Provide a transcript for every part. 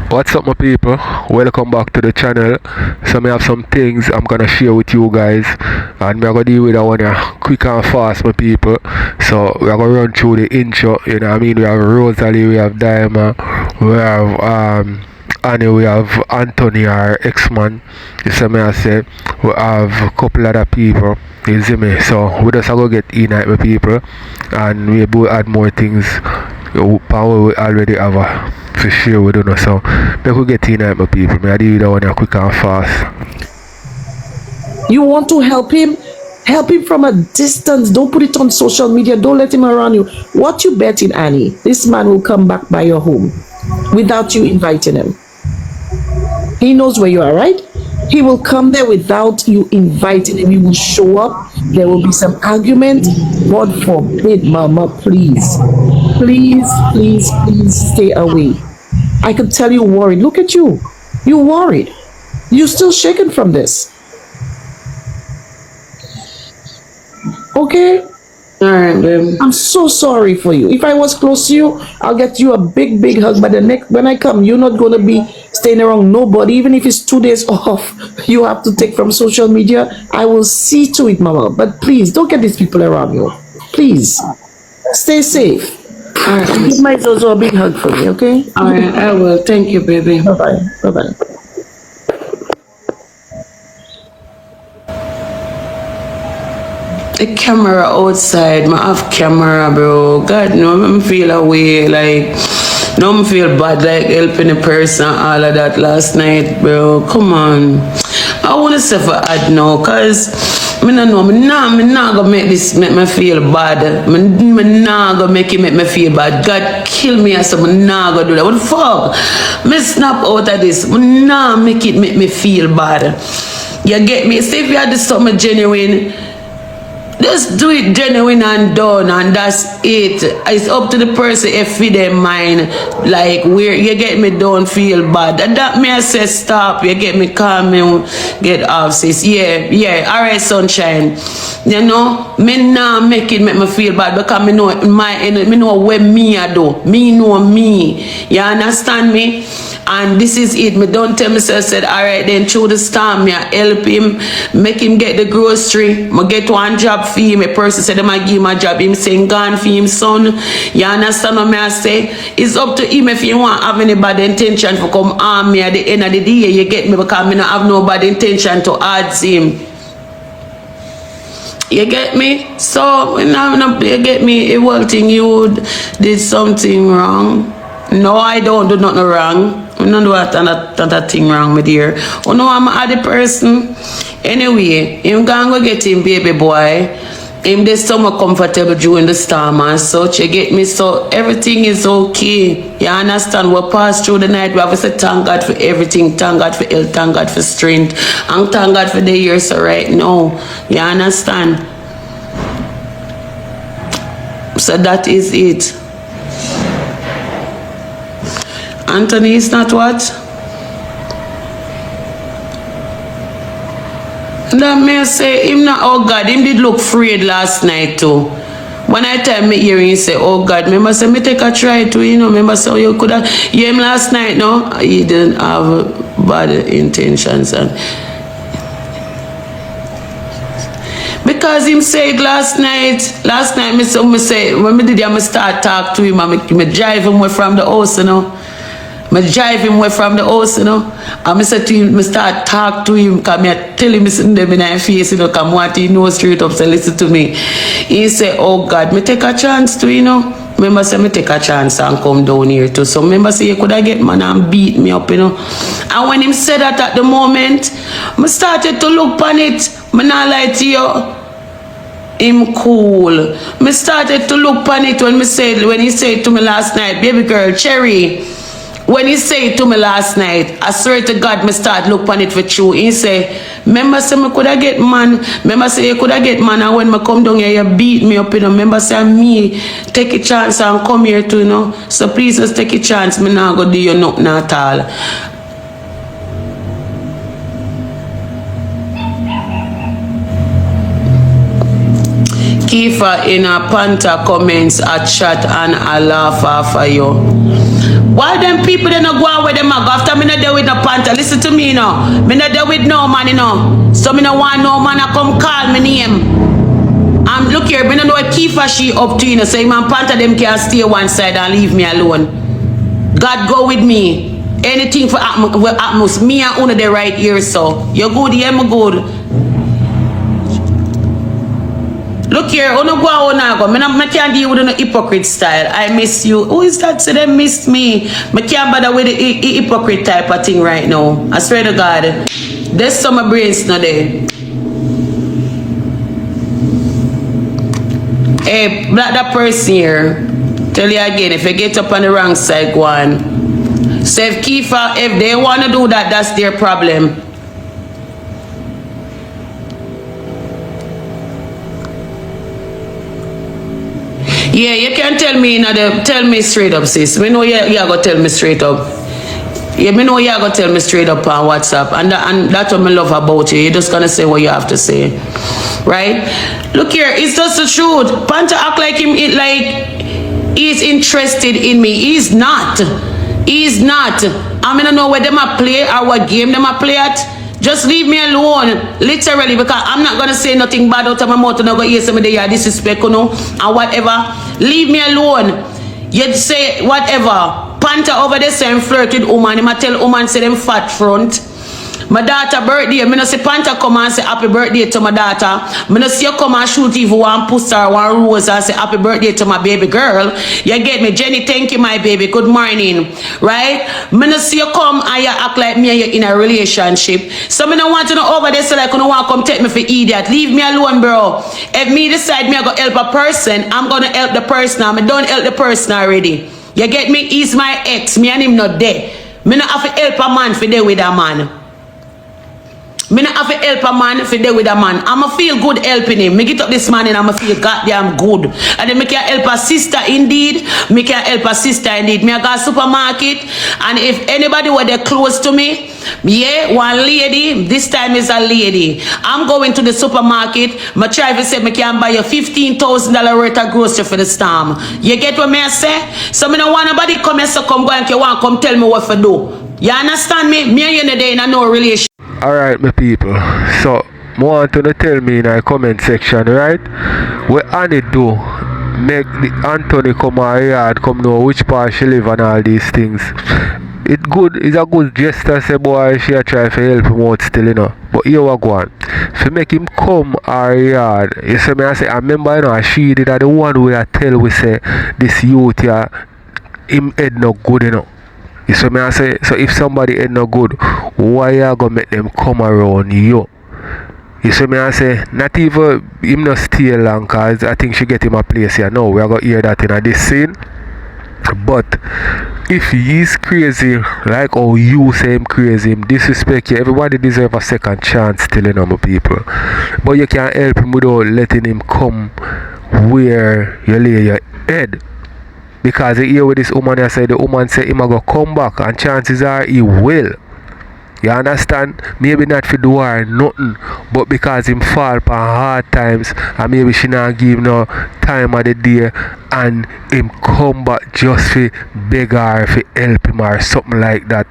What's up, my people? Welcome back to the channel. So I have some things I'm gonna share with you guys, and I'm gonna deal with that one here quick and fast, my people. So we're gonna run through the intro. You know what I mean? We have Rosalie, we have Diamond, we have Annie, we have Anthony, our ex-man. You see me, I say we have a couple other people. You see me? So we just go get in-night, my people, and we both add more things. Power we already have for sure, we don't know. So we could get in, my people. I do that one quick and fast. You want to help him? Help him from a distance. Don't put it on social media. Don't let him around you. What you betting, Annie? This man will come back by your home without you inviting him. He knows where you are, right? He will come there without you inviting him. He will show up. There will be some argument. God forbid, Mama, please. Please, please, please stay away. I can tell you worried. Look at you. You're worried. You're still shaken from this. Okay? All right, babe. I'm so sorry for you. If I was close to you, I'll get you a big, big hug. But the next, when I come, you're not going to be staying around nobody. Even if it's 2 days off, you have to take from social media. I will see to it, Mama. But please, don't get these people around you. Please, stay safe. All right. Give my Zozo a big hug for me, okay? All right, I will. Thank you, baby. Bye-bye. Bye-bye. The camera outside, I have camera, bro. God, no, I feel away, like, no, I feel bad, like helping a person, all of that last night, bro. Come on. I want to say for ad now, cause I don't know, I'm not gonna make this make me feel bad. I'm not gonna make it make me feel bad. God kill me, I said, I'm not gonna do that. What the fuck? Me snap out of this. I'm not make it make me feel bad. You get me? See, if you had this something genuine, just do it genuine and done, and that's it. It's up to the person if they mind, like, where you get me, don't feel bad. And that me I say stop, you get me, calm me, get off, sis. Yeah, alright, sunshine. You know, me nah make it make me feel bad because me know me know what me I do. Me know me. You understand me? And this is it. Me don't tell myself, said, alright, then through the storm, me I help him, make him get the grocery. Me get one job for him. A person said, I give him a job. Him saying, gone for him, son. You understand what me I say? It's up to him if he want have any bad intention to come harm me at the end of the day. You get me? Because me not have no bad intention to add him. You get me? So, you get me? A whole thing, you did something wrong. No, I don't do nothing wrong. I don't do that thing wrong, my dear. Oh no, I'm a other person. Anyway, him gonna go get him, baby boy. Him this summer comfortable during the storm and such. You get me? So everything is okay. You understand? We pass through the night. We have to say thank God for everything. Thank God for health. Thank God for strength. And thank God for the years so right now. You understand? So that is it. Anthony is not what? That may say him not, oh God, him did look afraid last night too. When I tell me hearing, he say, oh God, remember say me take a try too, you know, remember so you could have hear him last night, no? He didn't have bad intentions and because him said last night me say when me did I start talk to him and me drive him away from the house, you know. I drive him away from the house, you know. And I said to him, I start talk to him, because I tell him, sitting there in his face, you know, because what he knows straight up, so listen to me. He said, oh God, me take a chance to, you know. Remember, say, me take a chance and come down here too. So remember, say, you could have get man and beat me up, you know. And when him said that at the moment, I started to look on it. I not lie to you. Him cool. I started to look on it when he said to me last night, baby girl, Cherry. When he said to me last night, I swear to God, me start look on it for true. He say, remember say me coulda get man. Remember say you coulda get man, and when me come down here, you beat me up, you know. Remember say me take a chance and come here too, you know. So please just take a chance. Me not go do you nothing at all. Kifa in a panta comments a chat and a laugh off of you. Why them people they not go out with them go after me not there with no panther? Listen to me now. Me not there with no man, you know. So me no want no man to come call me name. Look here, me no know what Kifa she up to, you know. So man panther them can stay one side and leave me alone. God go with me. Anything for Atmos. Me and Una the right here, so you good, yeah, me good. Look here, Una go on go. Me can't deal with no hypocrite style. I miss you. Who is that? So they missed me. Me can't bother with the hypocrite type of thing right now. I swear to God. There's some brains not there. Hey, that person here. Tell you again, if you get up on the wrong side, go on. So if Kifa, if they want to do that, that's their problem. Yeah, you can tell me, tell me straight up, sis. Me know you gonna tell me straight up. Yeah, me know you gonna tell me straight up on WhatsApp, and that's what I love about you. You're just gonna say what you have to say, right? Look here, it's just the truth. Panther act like he's interested in me. He's not. He's not. I mean, I don't know where them a play or what game them a play at. Just leave me alone, literally, because I'm not gonna say nothing bad out of my mouth and I'm gonna hear somebody disrespect, you know, and whatever. Leave me alone. You'd say whatever. Panther over there saying flirt with woman. I'ma tell woman say them fat front. My daughter birthday, me no see Panther come and say happy birthday to my daughter. Me no see you come and shoot even one poster or one rose and say happy birthday to my baby girl. You get me? Jenny, thank you, my baby. Good morning. Right? Me no see you come and you act like me and you in a relationship. So me no want to know over there so like you no want to come take me for idiot. Leave me alone, bro. If me decide me I go help a person, I'm gonna help the person. I don't help the person already. You get me? He's my ex. Me and him not there. Me not have to help a man for there with a man. Me not have to help a man if there with a man. I'ma feel good helping him. Me get up this man and I'ma feel goddamn good. And then me can help a sister indeed. Me can help a sister indeed. Me I go to supermarket and if anybody were there close to me, yeah, one lady, this time is a lady. I'm going to the supermarket. My driver said me can buy you $15,000 worth of grocery for the storm. You get what me I say? So me don't want nobody come here so come go and you want come tell me what to do. You understand me? Me and you today in no relation. Alright, my people, so want to tell me in the comment section, right? What Annie do make the Anthony come out yard, come know which part she live and all these things. It's good, it's a good gesture, say boy, she a try to help him out still, you know. But here we go on. To make him come our yard, you see me, I say, I remember, you know, she did the one way I tell we say, this youth here, him head not good, you know. You see me I say, so if somebody ain't no good, why you gonna make them come around you? You see me I say, not even him not stay long cause I think she get him a place here. No, we are gonna hear that in this scene. But if he's crazy, like how you say him crazy, him disrespect you, everybody deserve a second chance still, you know, my people. But you can't help him without letting him come where you lay your head. Because you hear with this woman, I say the woman say him a go come back and chances are he will. You understand? Maybe not for do her nothing, but because him fall upon hard times and maybe she not give no time of the day and him come back just for beg her, for help him or something like that.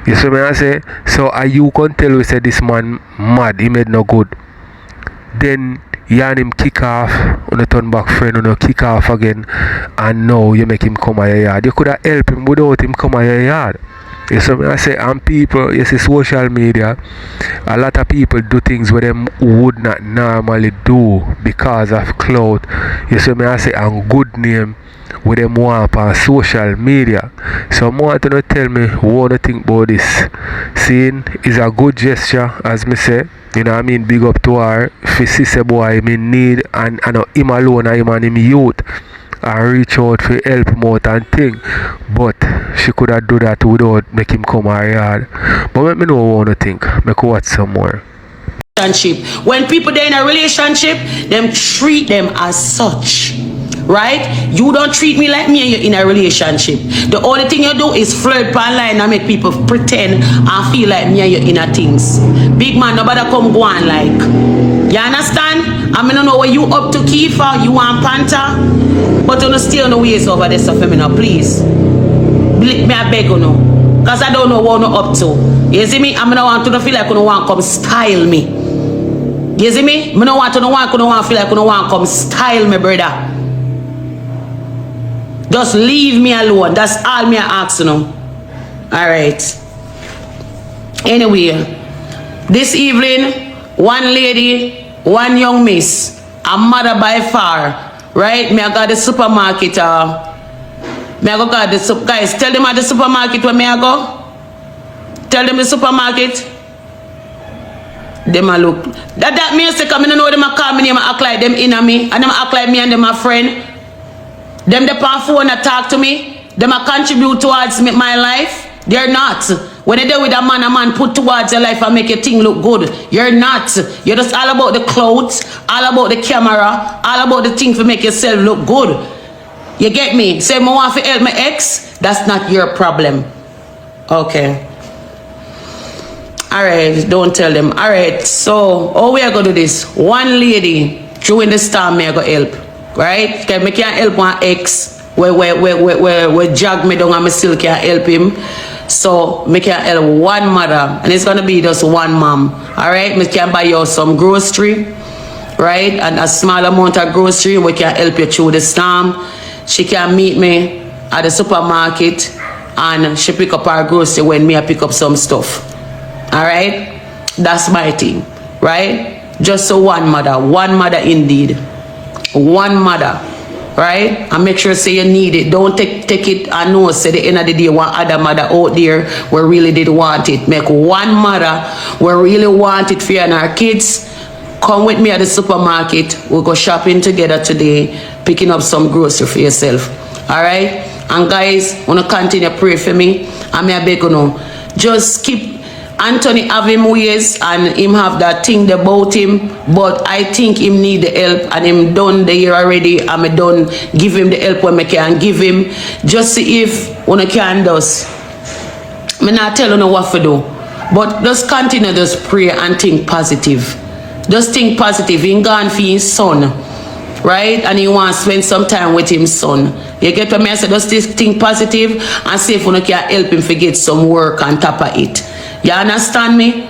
You see me I say? So are you can tell we say this man mad, he made no good. Then you and him kick off, on a turn back friend, on a kick off again, and now you make him come out your yard. You could have helped him without him come out your yard. You see me I say, and people, you see social media, a lot of people do things where them would not normally do because of clout. You see me I say, and good name with them want on social media. So I want to tell me what you think about this. Seeing is a good gesture, as me say. You know what I mean? Big up to her. If you see boy him in need and I know him alone and him and him youth and reach out for help him out and thing. But she could have do that without make him come her yard. But let me know what you think. Make you watch some more. When people they're in a relationship, them treat them as such. Right? You don't treat me like me and you're in a relationship. The only thing you do is flirt online and make people pretend and feel like me and you're in a things. Big man, nobody come go on like. You understand? I mean, I don't know what you up to, Kifa, you want Panther, but you don't stay on the ways over there, so feminine, please. Me I beg you know. Because I don't know what I'm up to. You see me? I don't want to feel like you don't want to come style me. You see me? I don't want to feel like you don't want to come style me, brother. Just leave me alone. That's all me I ask you know. Alright. Anyway, this evening, one lady, one young miss, a mother by far, right? Me I got the supermarket. Me I go got the guys. Tell them at the supermarket where me I go. Tell them the supermarket. Them a look. That means they come in and know them a call me name and act like them in me, and them act like me and them a friend. Them the on phone and talk to me. Them a contribute towards me, my life. They're not. When they deal with a man put towards your life and make your thing look good. You're not. You're just all about the clothes, all about the camera, all about the thing to make yourself look good. You get me? Say, I want to help my ex. That's not your problem. Okay. Alright, don't tell them. Alright, so how we are going to do this? One lady, during the storm, me I go help. Right? Because I can't help one ex where jag me down and I still can't help him. So I can help one mother and it's gonna be just one mom. Alright? I can buy you some grocery, right? And a small amount of grocery, we can help you through the storm. She can meet me at the supermarket and she pick up her grocery when me I pick up some stuff. Alright? That's my thing. Right? Just so one mother indeed. One mother, right? And make sure say you need it. Don't take it and know say the end of the day one other mother out there where really did want it. Make one mother where really want it for you and our kids. Come with me at the supermarket. We'll go shopping together today, picking up some grocery for yourself. Alright? And guys, wanna continue pray for me. And me I beg you know, just keep Anthony have him ways and him have that thing about him, but I think him need the help and him done the year already and me done give him the help when me can give him. Just see if one can does. Me not tell you what to do, but just continue just pray and think positive. Just think positive. He gone for his son, right? And he wants to spend some time with his son. You get what I say? Just think positive and see if one can help him to get some work on top of it. You understand me?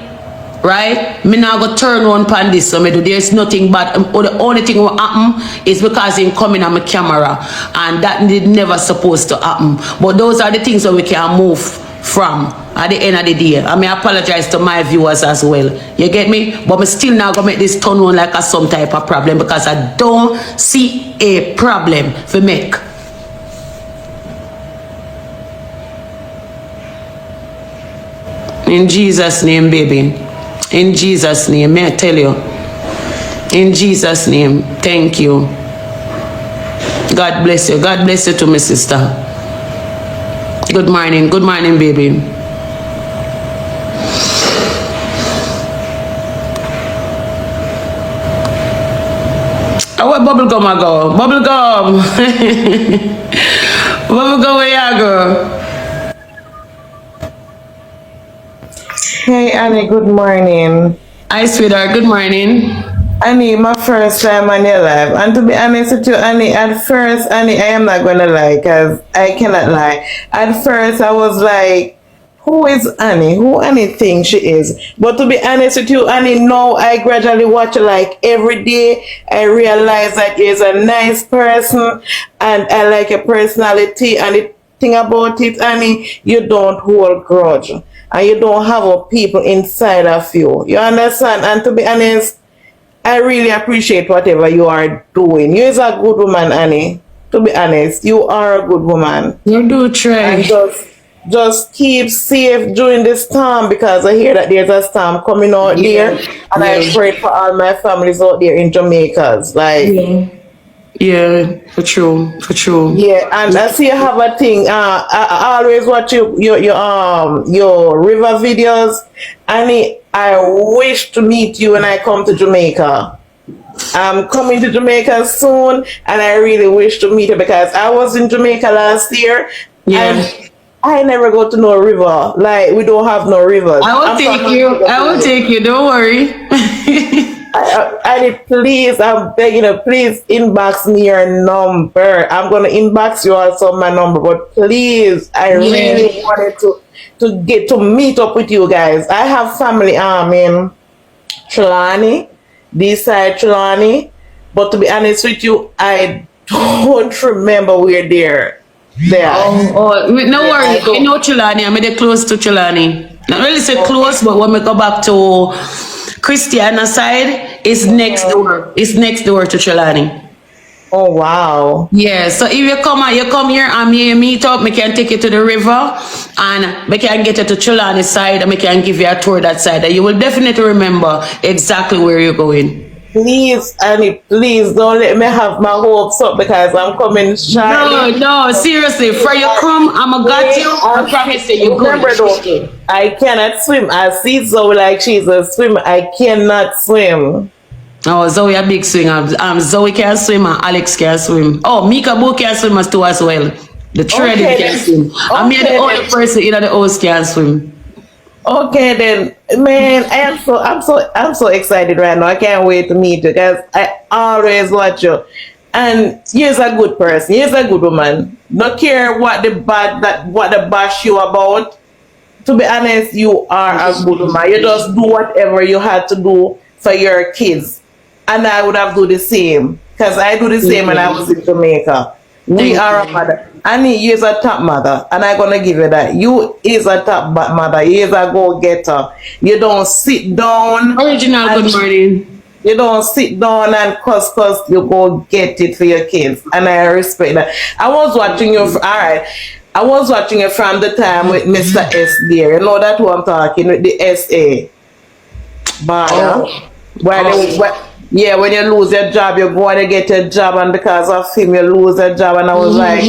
Right? Me now go turn on pan this so me do. There's nothing but the only thing will happen is because him coming on my camera and that did never supposed to happen. But those are the things that we can move from at the end of the day. I may apologize to my viewers as well. You get me? But me still not gonna make this turn on like a some type of problem because I don't see a problem for make. In Jesus' name, baby. In Jesus' name, may I tell you. In Jesus' name, thank you. God bless you. God bless you too, my sister. Good morning. Good morning, baby. Oh, where bubblegum I go? Bubblegum. Bubblegum, where you go? Hey Annie, good morning. Hi sweetheart, good morning. Annie, my first time on your live. And to be honest with you, Annie, at first, Annie, I am not going to lie, because I cannot lie. At first, I was like, who is Annie? Who Annie thinks she is? But to be honest with you, Annie, now I gradually watch her like every day. I realize that you're a nice person, and I like your personality. And the thing about it, Annie, you don't hold grudge. And you don't have people inside of you. You understand? And to be honest, I really appreciate whatever you are doing. You is a good woman, Annie. To be honest, you are a good woman. You do try. And just keep safe during this storm because I hear that there's a storm coming out there. And I pray for all my families out there in Jamaica. Yeah, for true. Yeah, and I see you have a thing. I always watch your river videos, and I wish to meet you when I come to Jamaica. I'm coming to Jamaica soon, and I really wish to meet you because I was in Jamaica last year, and I never go to no river. Like we don't have no rivers. I will take you. Don't worry. Annie, please, I'm begging you, please inbox me your number. I'm gonna inbox you also my number, but please, I really wanted to get to meet up with you guys. I have family in Trelawney, this side Trelawney, but to be honest with you, I don't remember where they're there. No worry. I know Trelawney. I'm there close to Trelawney. Not really say close, but when we go back to Christiana side, it's next door. It's next door to Trelawney. Oh wow. Yeah, so if you come here and me meet up, me can take you to the river and me can get you to Trelawney side and me can give you a tour that side. And you will definitely remember exactly where you're going. Please, Annie, please don't let me have my hopes up because I'm coming shortly. No, seriously. For you come, I'ma got you. I promise you, you're Remember though, I cannot swim. I see Zoe like she's a swimmer. I cannot swim. Oh, Zoe a big swinger. Zoe can swim and Alex can swim. Oh, Mika Boo can swim as too as well. The trading can swim. I'm the only person in the house can swim. Okay then, man, I'm so excited right now. I can't wait to meet you guys. I always watch you, and you're a good person. You're a good woman. Don't care what the bash you about. To be honest, you are a good woman. You just do whatever you had to do for your kids, and I would have do the same because I do the same when I was in Jamaica. We are a mother. Annie, you is a top mother, and I'm gonna give you that. You is a top mother. You is a go-getter. You don't sit down. Original good morning. You don't sit down and cuss. You go get it for your kids, and I respect that. I was watching you. Alright, I was watching you from the time with Mr. S there. You know that who I'm talking with, the SA. But yeah, when you lose your job, you go and get your job, and because of him, you lose your job. And I was like,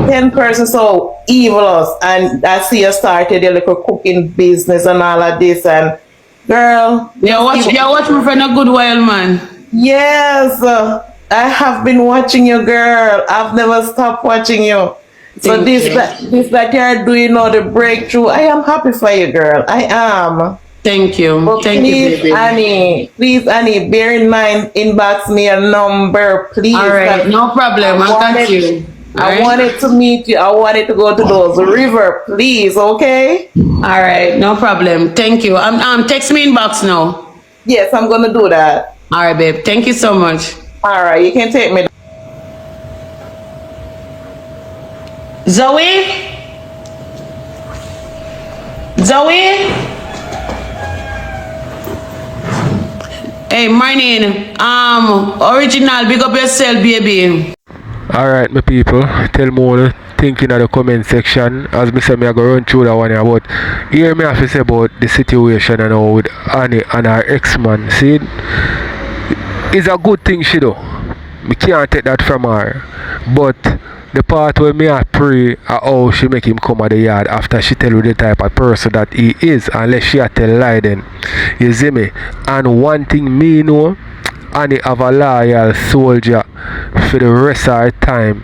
10 persons so evil, and I see you started your little cooking business and all of this, and girl, you watch me for a good while, man. Yes, I have been watching you, girl. I've never stopped watching you. So this that you're doing all the breakthrough, I am happy for you, girl. I am. Thank you. But Thank please, you, baby. Please, Annie, bear in mind, inbox me a number, please. All right, no problem. I got you. I wanted to meet you. I wanted to go to those river, please, okay? All right, no problem. Thank you. Text me inbox now. Yes, I'm gonna do that. All right, babe. Thank you so much. All right, you can take me. Zoe? Hey, morning. Original, big up yourself, baby. Alright, my people, tell me what you think in the comment section. As I say, I go run through that one here, but hear me have to say about the situation and how with Annie and her ex-man. See, it's a good thing she do. I can't take that from her. But the part where me I pray how she make him come at the yard after she tell you the type of person that he is, unless she a tell lie then. You see me? And one thing me know, Annie have a loyal soldier for the rest of her time,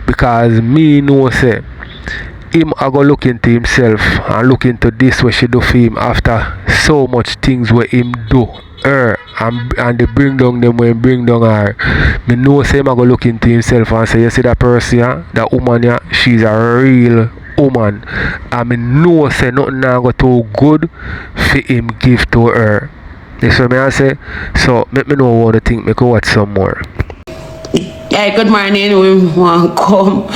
because me know say him a go look into himself and look into this what she do for him after so much things where him do her and they bring down them when bring down her. Me know say him a go look into himself and say, you see that person here, that woman here, she's a real woman, and me know say nothing now go too good for him give to her. That's what I say. So let me know what you think. Me go watch some more. Hey, good morning. We want to come.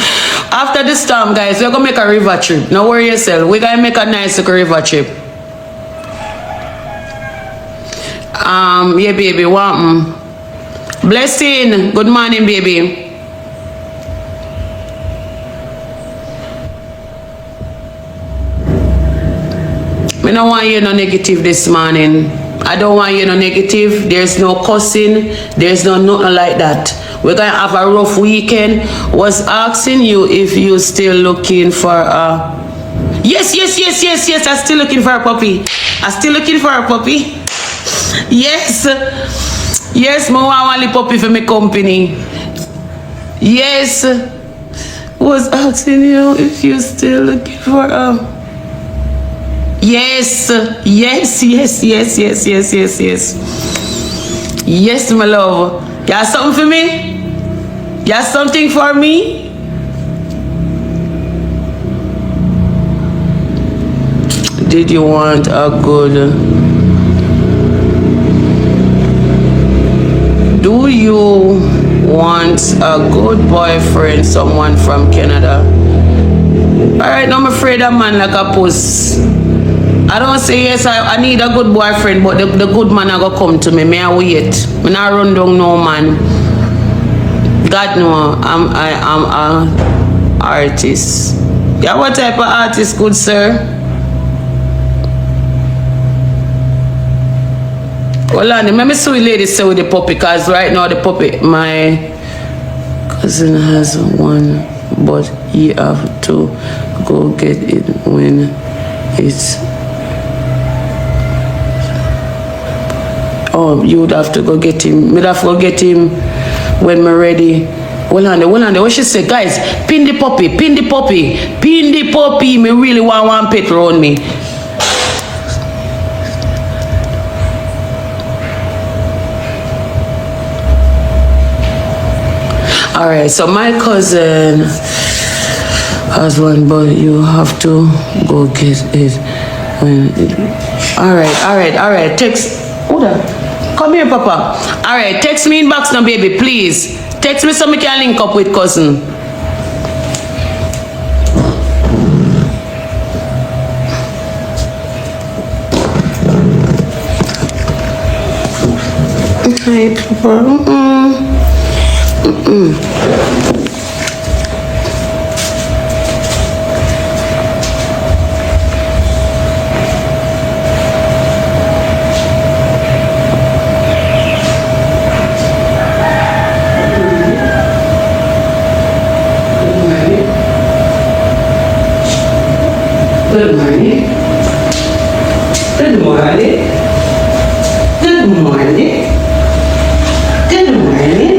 After the storm, guys, we're going to make a river trip. Don't worry yourself. We're going to make a nice river trip. Yeah, baby. Blessing. Good morning, baby. I don't want you no negative this morning. I don't want you no negative. There's no cussing. There's no nothing like that. We're going to have a rough weekend. Was asking you if you still looking for a... Yes. I'm still looking for a puppy. Yes, I want a puppy for my company. Yes. Was asking you if you still looking for a... Yes, yes, yes, yes, yes, yes, yes, yes. Yes, my love. You have something for me? You have something for me? Did you want a good... Do you want a good boyfriend, someone from Canada? Alright, now I'm afraid a man like a puss. I don't say yes, I need a good boyfriend, but the good man I go come to me. May I wait? Me not run down no man. God know, I'm a artist. Yeah, what type of artist, good sir? Well, let me see the lady say with the puppy, because right now the puppy, my cousin has one, but he have to go get it when it's... Oh, you would have to go get him. We'd have to go get him when we're ready. Hold on, what she say? Guys, pin the puppy, pin the puppy, pin the puppy. Me really want one pet around me. Alright, so my cousin has one, but you have to go get it when it... Alright, text... Hold on. Come here, Papa. Alright, text me inbox now, baby, please. Text me so we can link up with cousin. Hi, Papa. Good morning. Good morning. Good morning. Good morning.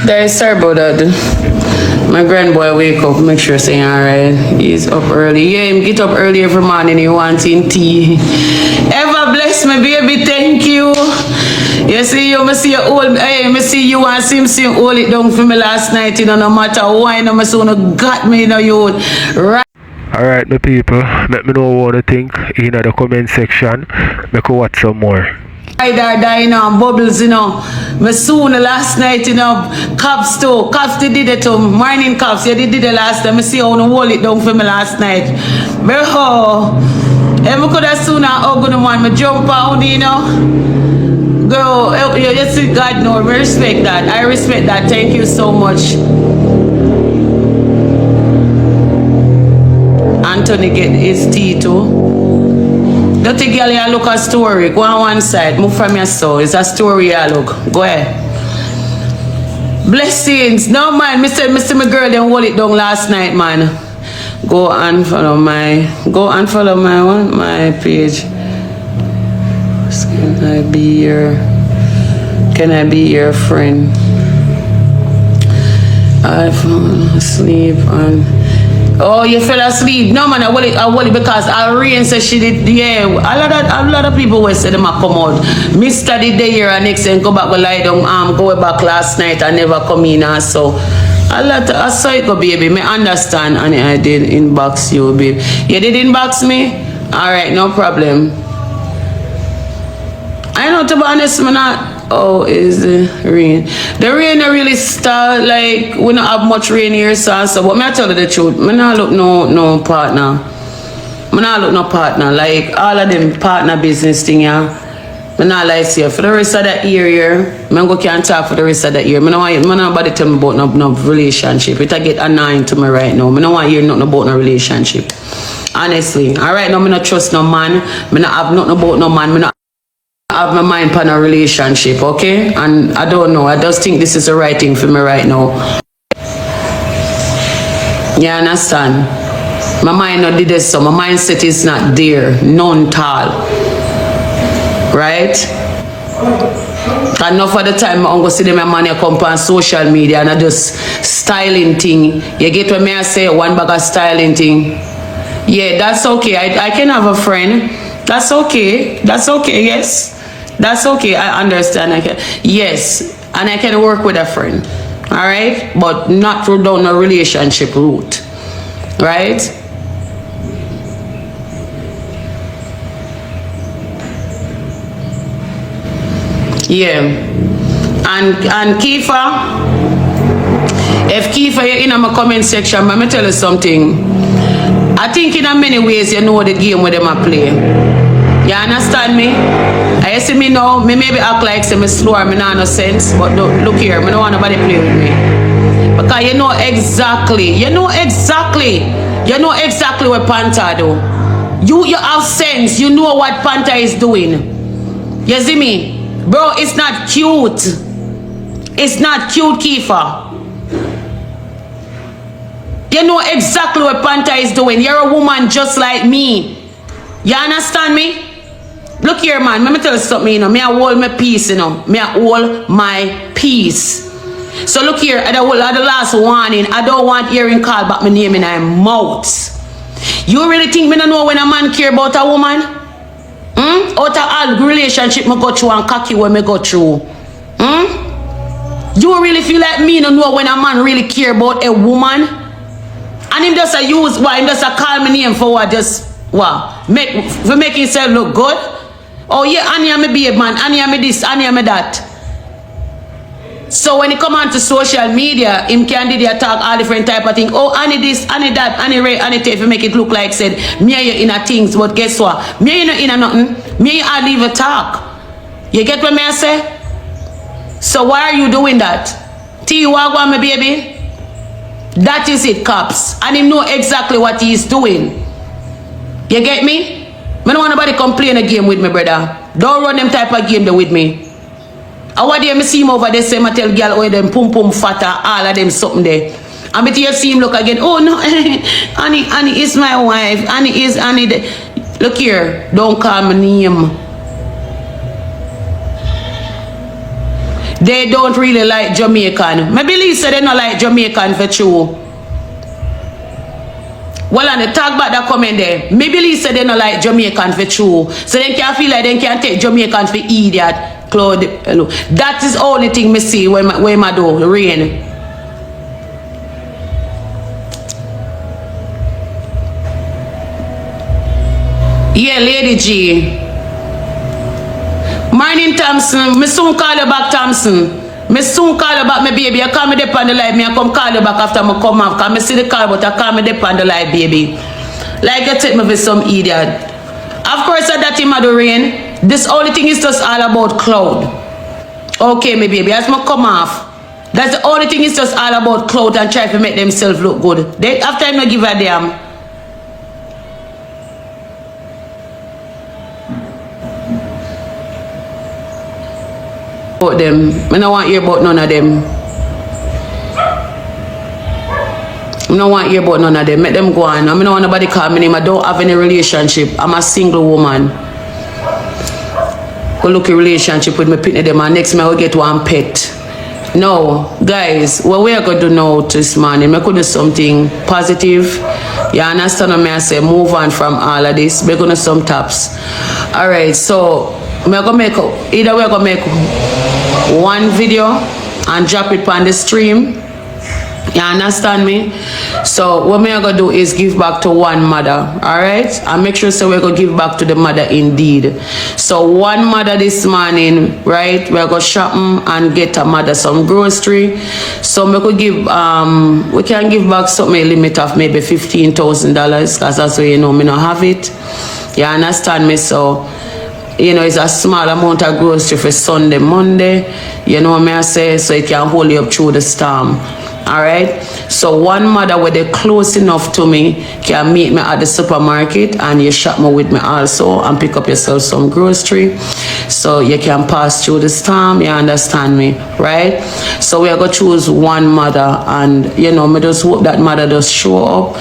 Guys, sorry about that. My grandboy wake up, make sure saying alright. He's up early. Yeah, him get up early every morning. He wanting tea. Ever bless me, baby. Thank you. You see, you me see you hold. Hey, me see you and see hold it down for me last night. You know, no matter why, no my son got me, you know, you right. Alright, my people, let me know what you think in the comment section. Make you watch some more. You know, bubbles, you know. Me soon last night, you know, Cavs too. Cavs did it too. Morning Cavs, yeah, they did it last time. I see how they hold it down for me last night. Bro, I could have soon hug on the man. Me jump out, you know. Girl, you see, God, no, respect that. I respect that. Thank you so much. Anthony get his tea too. Dirty girl, you look a story. Go on one side. Move from your soul. It's a story you look. Go ahead. Blessings. No, man. Mr. My girl, then hold it down last night, man. Go and follow my one, my page. Can I be your friend? I fell asleep and oh, you fell asleep. No man, I will it because Irene said she did. Yeah, a lot of people will say them a come out. Me studied the year and next and go back, go lie down, go back last night and never come in. So I saw it go, baby. Me understand, and I did inbox you, babe. You did inbox me? Alright, no problem. I know, to be honest, I'm not. Oh, is the rain? The rain really start, like, we don't have much rain here, so but me I tell you the truth, me not look no partner. Me not look no partner. Like, all of them partner business thing, yeah. Me not like say, for the rest of the year, me go can't talk for the rest of the year. Me not want nobody tell me about no relationship. It get annoying to me right now. Me not want to hear nothing about no relationship. Honestly. Alright, now me not trust no man. Me not have nothing about no man. Me not have my mind on a relationship, okay? And I don't know. I just think this is the right thing for me right now. You understand? My mind not did this, so my mindset is not there. None tall. Right? Enough of the time I'm going to see them money come on social media and I just styling thing. You get what me I say? One bag of styling thing. Yeah, that's okay. I can have a friend. That's okay. That's okay, yes. That's okay. I understand. I can. Yes. And I can work with a friend. Alright? But not through down a relationship route. Right? Yeah. And Kifa, if Kifa you're in my comment section, let me tell you something. I think in many ways you know the game where them a play. You understand me? I see me now, me maybe act like say me slow or me not no sense, but look here, me don't want nobody play with me. Because you know exactly what Panther do. You have sense, you know what Panther is doing. You see me? Bro, it's not cute. It's not cute, Kifa. You know exactly what Panther is doing. You're a woman just like me. You understand me? Look here, man. Let me tell you something, you know. Me I hold my peace, you know. Me I hold my peace. So look here, at the last warning, I don't want hearing call back my name in my mouth. You really think me don't know when a man care about a woman? Out of all relationship me go through and cocky when me go through. You really feel like me don't know when a man really care about a woman? And him just a use why him just a call me name for what? Just what? For make himself look good? Oh yeah, Annie am a babe man, Annie am a this, Annie am a that. So when he come on to social media, him can do the talk all different type of things. Oh, Annie this, Annie that, Annie Ray, Annie Tay, if you make it look like said, me and you in a things, but guess what? Me and you in a nothing, me and I leave a talk. You get what me I say? So why are you doing that? T, you want my baby? That is it, cops. And him know exactly what he is doing. You get me? I don't want nobody complain a game with me, brother. Don't run them type of game there with me. And what do you see him over there, say, I tell girl, oh, them pum pum fatter, all of them something there. And but you see him look again, oh no, Annie is my wife, Annie is Annie. Look here, don't call my name. They don't really like Jamaican. I believe so they don't like Jamaican for true. Well, and they talk about that comment there. Maybe they say they don't like Jamaican for true. So they can't feel like they can't take Jamaican for idiot. Claude, hello. That is the only thing me see when I do rain. Yeah, Lady G. Morning, Thompson. Me soon call you back, Thompson. Me soon call you back, my baby. You call me dip on the live. Me I come call you back after I come off. Cause me see the call, but I call me dip on the live, baby. Like you take me for some idiot. Of course, that him at the rain. This only thing is just all about cloud. Okay, my baby, as I come off. That's the only thing. It's just all about clout and try to make themselves look good. They after I no give a damn. About them. I don't want to hear about none of them. I don't want to hear about none of them. Make them go on. I don't want nobody call me name. I don't have any relationship. I'm a single woman. Go look a relationship with me pitney them and next me I will get one pet. No, guys, what we are going to do now this morning, I could do something positive. You understand what I say? Move on from all of this. We're going to do some taps. Alright, so we're going to make, either we're going to make one video and drop it on the stream. You understand me? So what we're going to do is give back to one mother. Alright? And make sure so we're going to give back to the mother indeed. So one mother this morning, right? We're going to shop and get a mother some grocery. So we could give, we can give back something a limit of maybe $15,000 because that's why you know me not have it. You understand me? So you know, it's a small amount of grocery for Sunday, Monday. You know what I say? So it can hold you up through the storm. Alright? So one mother where they're close enough to me can meet me at the supermarket and you shop me with me also and pick up yourself some grocery. So you can pass through the storm, you understand me, right? So we are going to choose one mother and, you know, me just hope that mother does show up.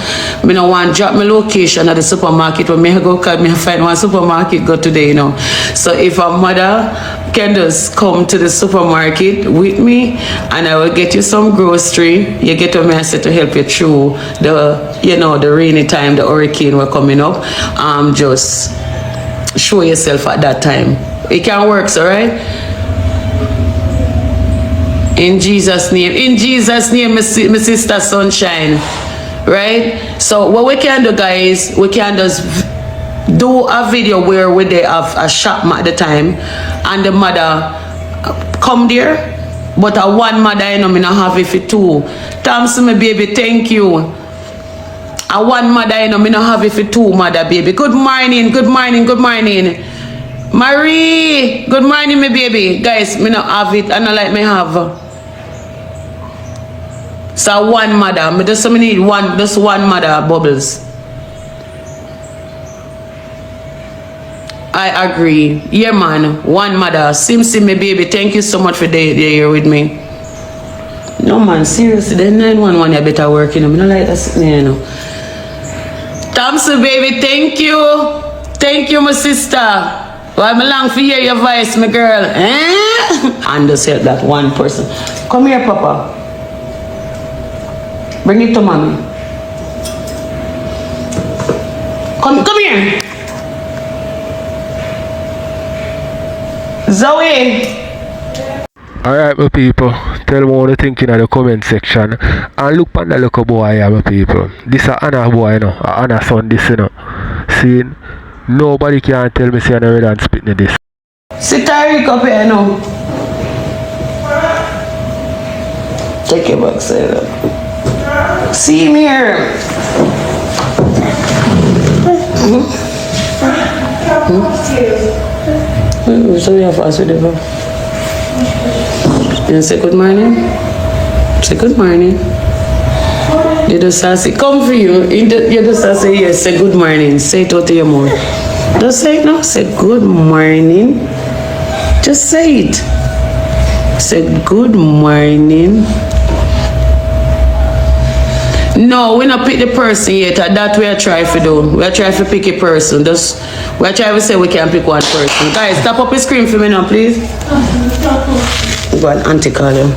Me no want drop my location at the supermarket when me go cause me find one supermarket go today, you know. So if a mother can just come to the supermarket with me and I will get you some grocery, you get a message to help you through the, you know, the rainy time, the hurricane were coming up. Just show yourself at that time. It can work, alright? In Jesus' name, my sister Sunshine, right? So what we can do, guys, we can just do a video where we they have a shop at the time and the mother come there, but a one mother, you know, me not have it for two. Thanks to me, baby, thank you. A one mother, you know, me not have it for two mother, baby. Good morning, good morning, good morning. Marie, good morning, my baby. Guys, me not have it, I not like me have. So one mother, me just need one, just one mother, Bubbles. I agree. Yeah, man. One mother. Sim, my baby. Thank you so much for being here with me. No, man. Seriously. The 911 you better work, you know. I don't like that, you know. Thompson, baby. Thank you. Thank you, my sister. Well, I'm long for hear your voice, my girl. Eh? And just help that one person. Come here, Papa. Bring it to mommy. Come here. Zoe! Alright, my people, tell me what you think in the comment section. And look at the little boy here, my people. This is Anna boy, you know. Anna son, this, you know. See, nobody can tell me say I'm ready and spitting this. Sit Tariq up here, no. Take your back side up. See him here. So you have asked with the you say good morning? Say good morning. You just say, come for you. You just say yes, say good morning. Say it out to your mouth. Just say it now. Say good morning. Just say it. Say good morning. No, we not pick the person yet. That we are trying to do. We are trying to pick a person. Just we are trying to say we can pick one person. Guys, stop up your screen for me now, please. Go on, auntie call him.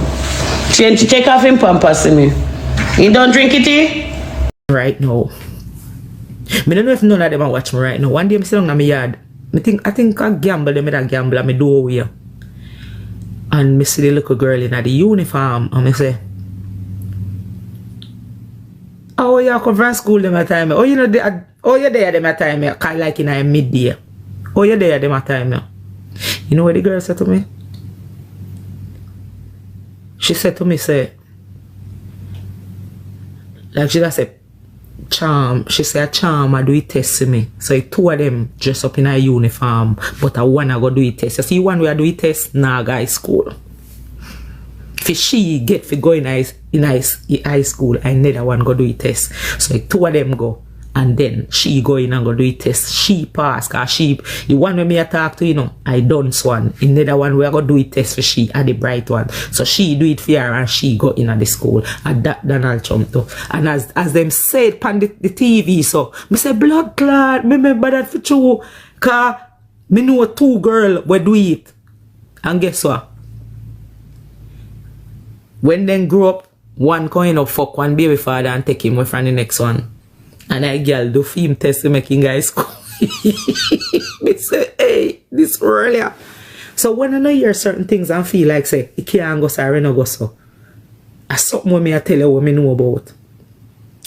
Check off him pampers me. You don't drink it, eh? Right now. I don't know if none of them are watch me right now. One day I'm sitting in my yard. I think I gamble, them I gamble and I do away. And I see the little girl in the uniform and I say, oh, you come from school them at time. Oh, you know, you're there them at time. Kind of like in a midday. Oh, you're there them at time. You know what the girl said to me? She said to me, say, like she just said, charm. She said, charm, I do it test to me. So two of them dress up in a uniform, but I one I go do it test. You see one way I do it test, nah, guys, school. For she get for go in high school, another one go do a test. So like 2 of them go. And then she go in and go do a test. She pass, cause she, the one when me a talk to, you know, I done one. Another one we are going to do a test for she, at the bright one. So she do it for her and she go in at the school. And that Donald Trump too. And as them said on the TV, so, me say blood clot, me remember that for true. Cause me know 2 girls will do it. And guess what? When they grow up, one going up fuck one baby father and take him away from the next one. And I girl do film test to making guys school. Me say, hey, this earlier. So when I know hear certain things and feel like say, it can't go so, I no go so. That's something when me I tell you what me know about.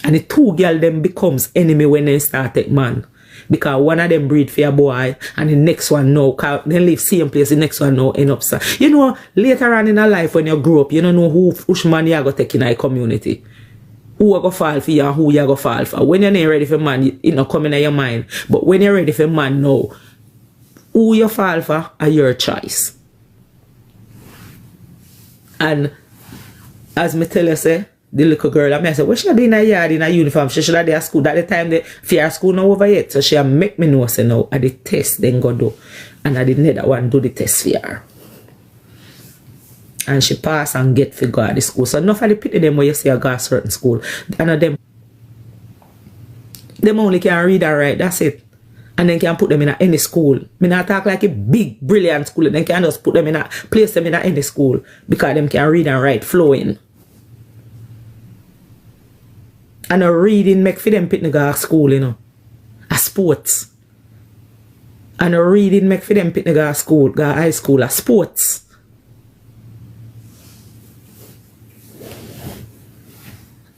And the 2 girl them becomes enemy when they start take man. Because one of them breed for a boy and the next one no, they live same place, the next one no end up. So, you know, later on in a life when you grow up, you don't know which man you are going to take in a community. Who are going to fall for you and who you are going to fall for. When you're not ready for man, it not coming in your mind. But when you're ready for man now, who you fall for are your choice. And as me tell you say, the little girl, I said, what she do in a yard in a uniform? She should have at school. At the time, the fear school not over yet. So she make me know, say, no, at the test, then go do. And I did another one do the test for her. And she pass and get for go at the school. So enough of the pity them where you see I go a certain school. And of them only can read and write, that's it. And then can put them in any school. Me not talk like a big, brilliant school. Then can just put them in place them in any school. Because them can read and write flowing. And a reading make for them pit go school, you know. A sports. And a reading make for them pit go school, go high school, a sports.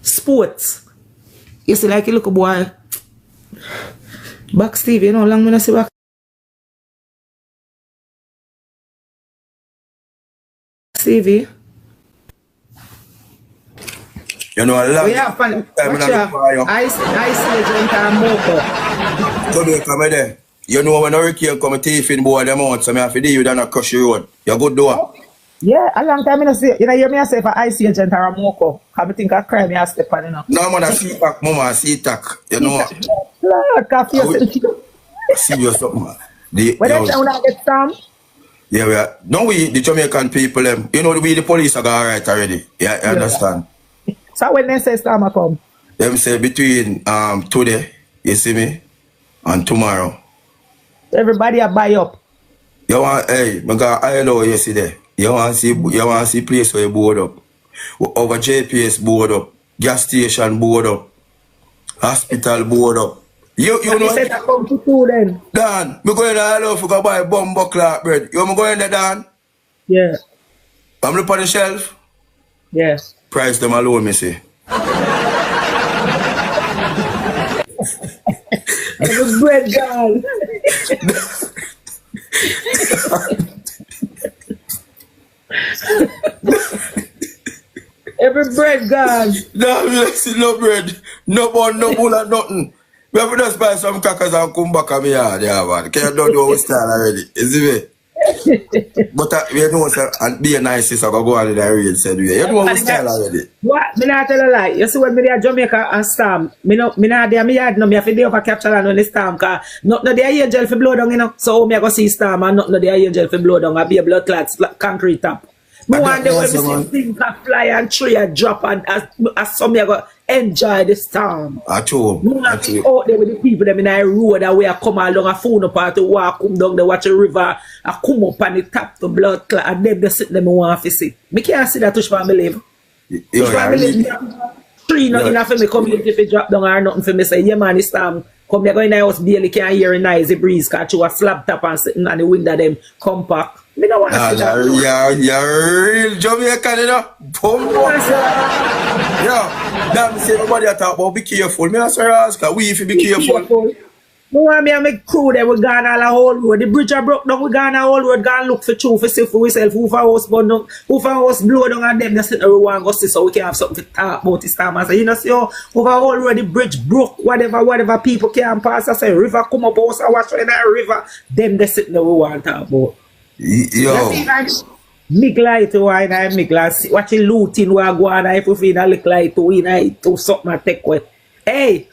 Sports. You see like you look a boy. Back Steve, you know how long me not see back Stevie. You know, a lot We have fun. I see Jayden and Moko. today come there. You know when a hurricane come thief in boy them out, so me have to deal with that crush the road. You good door. Yeah, a long time I see. You know, hear me I say if I see Jayden and Moko, I think I cry me I step on, you know. No man, I see tack, mama, I see tack. You know. Lord, coffee I see you something. when they try to get some, Yeah, we are. No, we the Jamaican people them. You know we the police are alright already. Yeah, I understand. so when they say Storm come, Them say between today, you see me, and tomorrow. everybody a buy up. You want hey, I got ILO yesterday. You want to see place where you board up. Over JPS board up, gas station board up, hospital board up. You know said that come to 2 then. Dan, me going to ILO for go buy bumbo clock bread. You want me going there, Dan? Yeah. I'm looking on the shelf. Yes. Price them alone, me say. Every bread gone. Every bread gone. No, me see no bread, no bun, no bull and nothing. We have to just buy some crackers and come back at me yard, yeah, man. Can't do our style already, you see me? But we know, sir, and be a nice sister, go on in the area, said we. You know our style already. What? Me not tell a lie. You see when me there Jamaica and Storm, me not there me yard no, me have to dey over capture land on the Storm, cause not no there angel for blow down, you know. So me I go see Storm and not no there angel for blow down, I be a blood clot concrete top. Me want them when me see things that fly and tree and drop and as some me I go enjoy the Storm. At home. Me want to be out there with the people them in the road that way I come along a phone up to walk come down the watch a river, I come up and it tap the blood clot and them they sit them me want to see. Me can't see that touch for me live. Touch for me live. Tree nothing enough for me community if it drop down or nothing for me say, yeah man, the Storm come here go in the house barely can't hear a noisy breeze cause you a slab top and sitting on the window them compact. Me don't want to see that. You're real Jamaican, you know. Yeah, damn, say everybody talk about be careful. Me answer ask, we if you be careful. No one me and my crew there, we gone all a whole road. The bridge are broke down, we gone a whole road, gone look for true, for see for ourselves, who for house burn down, who for house blow down and them, just sit there, we want to go see so we can have something to talk about this time. I say, you know, see how over whole road, the bridge broke, whatever people can pass. I say, river come up, house, I watch in that river, them they sit there, we want to talk about. Yo. Mig light to wine I mig glass. Watch it looting wa go on if we feel a lick light to win I to something take away. Hey,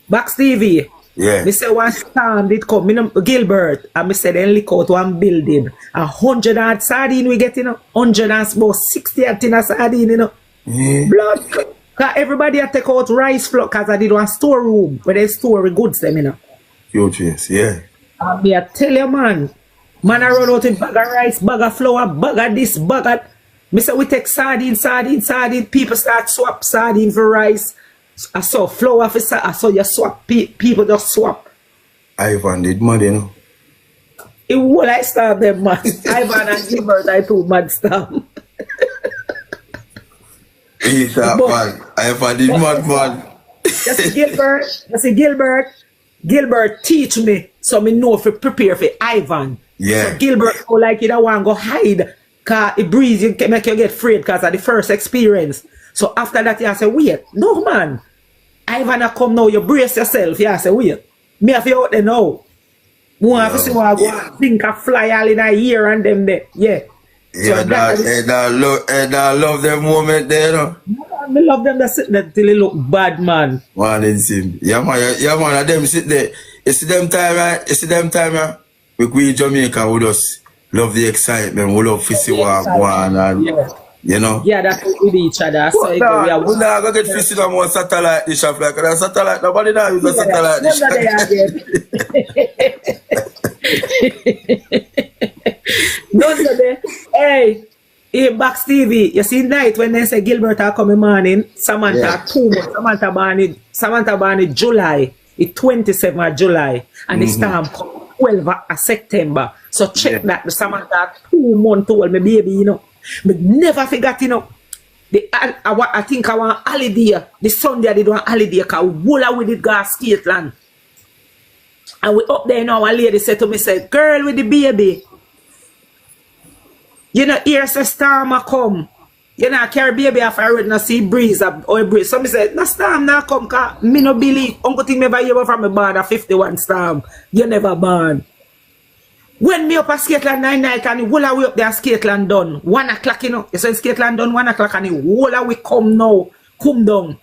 Back Stevie. Yeah. Me say one storm did come. Me no, Gilbert. And me say then lick out one building. 100 and sardine we get, you know. 100 and about 60 at in a sardine, you know. Blood. Cause everybody had take out rice flour cause I did one storeroom where they store the goods them, you know. Huge, yes, yeah. And me I tell you, man. Man I run out in bag of rice, bag of flour, bag of this, bag of... Me say we take sardine. People start swap sardine for rice. I saw flour for I saw you swap. People just swap. Ivan did mad, you know. It will like start them, man. Ivan and Gilbert, I too mad start. He's that man. Ivan did mad, man. You see Gilbert teach me so me know if to prepare for Ivan. Yeah. So Gilbert go like you don't want to go hide cause it breeze you can make you get afraid because of the first experience. So after that you say wait, no man. Ivan a come now, you brace yourself. You say wait. Me have you out there now. One have to see what I go think I fly all in a year and them there. Yeah. Yeah, so I love them moment there, you know. I love them that sit there till they look bad, man. Man, it's him. Yeah, man, them sit there. You see them time, right? We go in Jamaica, we just love the excitement. We love to see what go on and, you know. Yeah, that's with each other. So we not go get fish in more satellite dish up like that. Satellite, nobody now use a satellite dish. Hey, Back Stevie, you see night when they say Gilbert are coming morning, Samantha 2 months, Samantha born in July, it's 27th of July, and the storm come 12th of September. So check that the Samantha 2 months old, my baby, you know. But never forget, you know. I think I want holiday. The Sunday I did one holiday because Wula with it go Scotland. And we up there now, a lady said to me, say, girl with the baby. You know, here's a storm a come. You know, I carry baby off I already not see breeze or breeze. So me said, no storm now come, cause me no believe. Uncle think me ever hear from me born a 51 storm. You never born. When me up at Scotland 9 night and the whole way up there Scotland done. 1 o'clock, you know. You say Scotland done 1 o'clock and the whole way come now. Come down.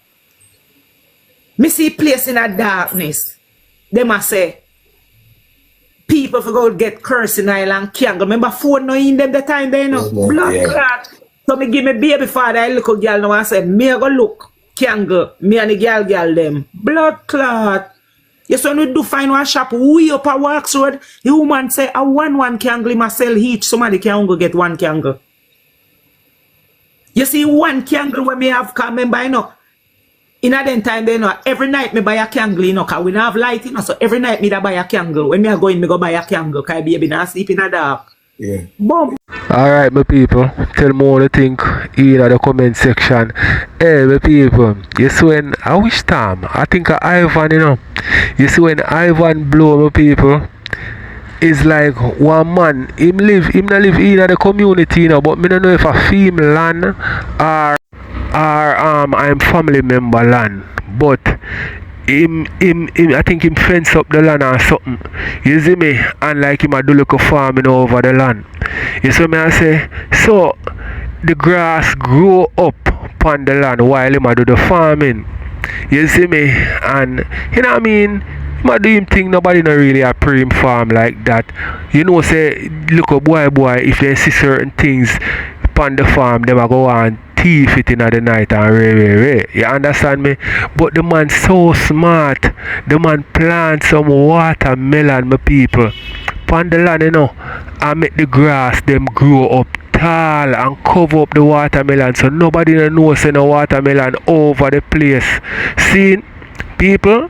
Me see place in a darkness. They must say, people for go get curse in Island Kangle. Remember phone no in them the time they know. Blood clot. So me give me baby father a little girl now and say, me go look Kangle. Me and the girl them. Blood clot. Yes, when we do find one shop, we up a Wax Road, the woman say, I want 1 Kangle myself each. Somebody can go get 1 Kangle. You see 1 Kangle when me have come remember, you know. In a then time, they know, every night me buy a Kangle, you know, because we don't have light, you know, so every night me da buy a Kangle. When me a go in, me go buy a Kangle, because baby not sleep in the dark. Yeah. Boom. Alright, my people, tell me what you think in the comment section. Hey, my people, you see when I wish time, I think of Ivan, you know. You see when Ivan blow, my people, it's like one man, him not live in the community, you know, but me don't know if a female land or I'm family member land, but him I think him fence up the land or something. You see me? And like him a do look farming over the land. You see me I say, so the grass grow up upon the land while him a do the farming. You see me? And you know what I mean? Him a do him thing, nobody not really a pre him farm like that. You know say look up boy if they see certain things upon the farm, them a go on thief it in the night and ray. You understand me? But the man so smart. The man plant some watermelon, my people. Upon the land, you know, and make the grass them grow up tall and cover up the watermelon so nobody knows no watermelon over the place. See, people,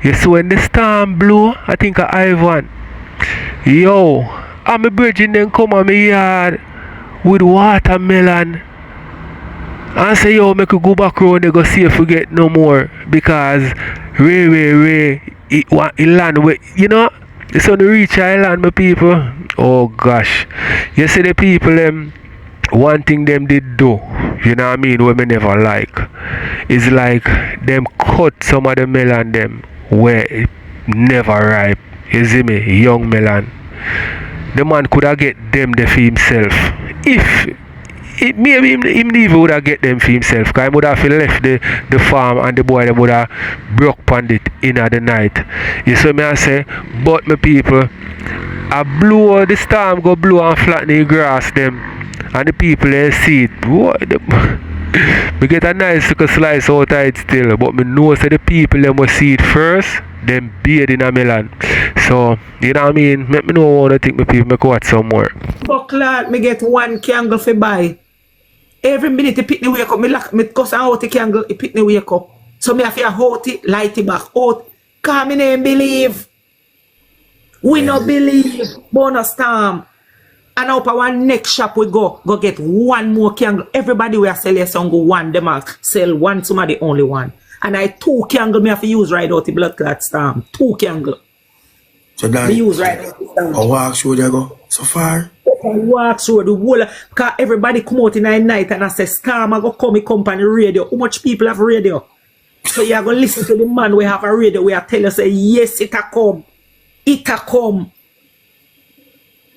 you see when the storm blew, I think of Ivan. Yo, I'm a bridging them come on my yard with watermelon. And say, yo, make you go back round and go see if we get no more. Because, it land where, you know, it's on the reach island, my people. Oh, gosh. You see the people, one thing them did do, you know what I mean, what me never like, is like, them cut some of the melon, them, where it never ripe. You see me? Young melon. The man could have get them there for himself. if maybe him even would have get them for himself, because he would have left the farm and the boy them would have broke on it in the night. You see me I say, but my people, I blow the storm go blow and flatten the grass them, and the people they see it. Boy, me get a nice little slice out of it still, but me know say the people them will see it first, then bathe in a melon. So, you know what I mean? Make me know what I think my people make watch some more. But lad, me get one candle for buy. Every minute he pick me wake up, me cuss out the candle, he pick me wake up. So me have to hold it, light it back out. Cause me name believe. We no believe. Bonus time. And up at one next shop we go get one more candle. Everybody will sell your song one, them a sell one, somebody only one. And I 2 candle me have to use right out the blood clot storm. 2 candle. So then, me use right out the storm. I walk through there go so far. I walk through the whole, because everybody come out in the night and I say, Storm, I go come company radio. How much people have radio? So you are going to listen to the man we have a radio where I tell you, say, yes, it a come. It a come.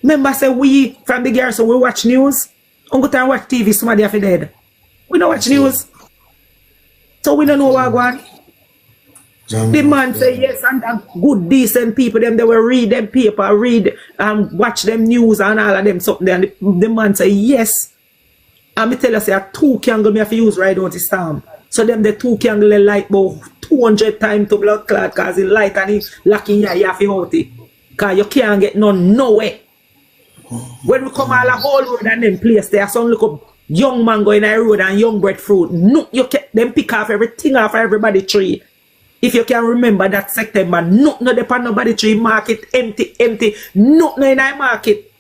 Remember, say, we, from the garrison, we watch news. We go to watch TV, somebody have dead. We don't watch news. So we don't know what going on. The man say yes, and good decent people, them they will read them paper, read and watch them news and all of them something. And the man say yes. And me tell you say a 2 candle me have to use right out the storm. So them the 2 candle they light about 200 times to blood clot, cause it light and it locking you have to hold it. Cause you can't get none nowhere. When we come all a whole road and them place, there are some little young mango in the road and young breadfruit. No, you can them pick off everything off everybody tree. If you can remember that September, no depend nobody tree market empty. No in the market.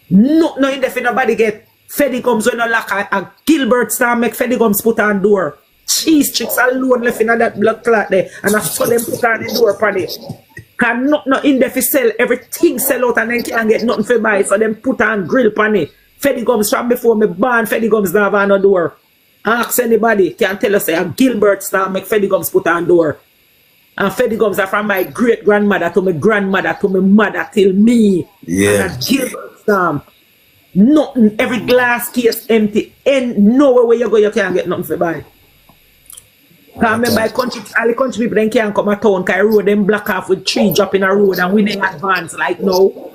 No in the nobody get Fedi gums when no lack a Gilbert star make Fedi gums put on door. Cheese chicks alone left in that blood clot there, and I saw them put on the door for it. Can not in there for sell everything sell out and then can't get nothing for buy, so them put on grill pan it. Fedi gums from before me born, Fedi gums never have no door. Ask anybody, can tell us a Gilbert star make Fedi gums put on door. And Fedi gums are from my great grandmother to my grandmother to my mother till me. Yeah. And a Gilbert star. Nothing, every glass case empty. And nowhere where you go, you can't get nothing for buy. Because remember, all the country people then can't come to town because the road them block off with tree dropping a road and we didn't advance like no.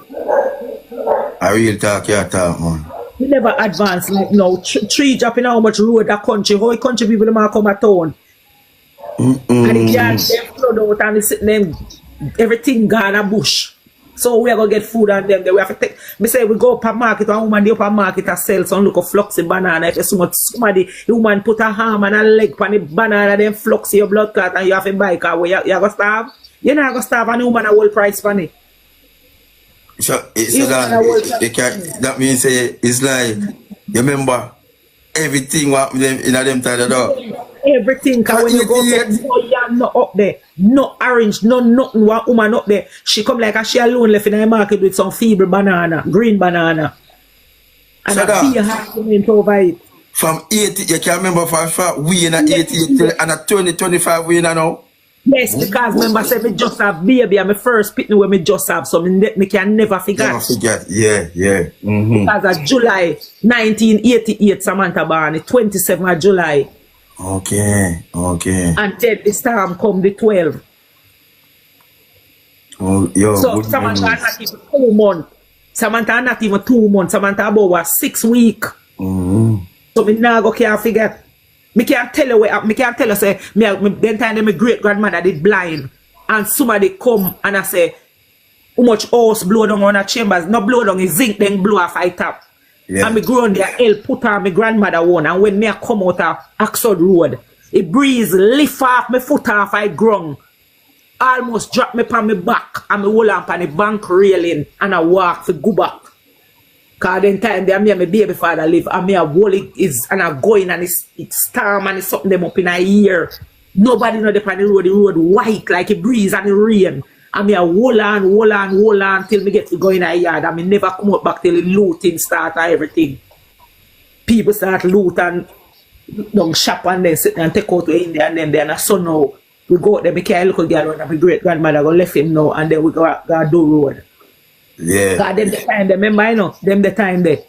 I really talk your talk, man. We never advance like no. Tree dropping how much road that country. How country people them come to town. And the yards them flood out and they sitting them everything gone a bush. So we are gonna get food on them. Then we have to take. Me say we go up a market, one woman the upper market and sell some look of fluxy banana. If you somebody, the woman put a arm and a leg on the banana, then fluxy your blood clot and you have to buy car. You gonna starve? You're not gonna starve and the woman a whole price for it. So that means say it's like you remember everything what them in them time though. Everything, cause when you go get no yam, no up there, no orange, no nothing. One woman up there, she come like a she alone left in the market with some feeble banana, green banana, and so a beer happening over it. From 80, you can remember from we in a 88 till and a 2025 we in a now. Yes, because remember, say me just have baby, and my first pitney where me just have, so me can never forget. Never forget, yeah. Because of July 1988, Samantha born, 27th of July. Okay. And then the storm come the 12th. Oh, yo. So Samantha not even 2 months. Samantha not even 2 months. Samantha about 6 weeks. So me now go can't forget. Me can't tell you where. Me can't tell you say me then time my great grandmother did blind, and somebody come and I say how much house blow down on her chambers. No blow down, is zinc then blow off I top. Yeah. And me grown there, help put on my grandmother one. And when me a come out of Oxford Road, it breeze lift off my foot off I ground. Almost drop me on my back and me hold on the bank railing and I walk for go back. Cause then time there me and my baby father live and me a wall is and I go in and it's storm and it's something them up in a year. Nobody know the road white like a breeze and it rain. And me a hold on till me get to go in a yard and me never come up back till the looting start and everything. People start loot and don't shop and then sit and take out to India and then a son now. We go out there, me carry a little girl and my great grandmother go left him now and then we go do road. Yeah. Cause them the time they remember I know, them the time there.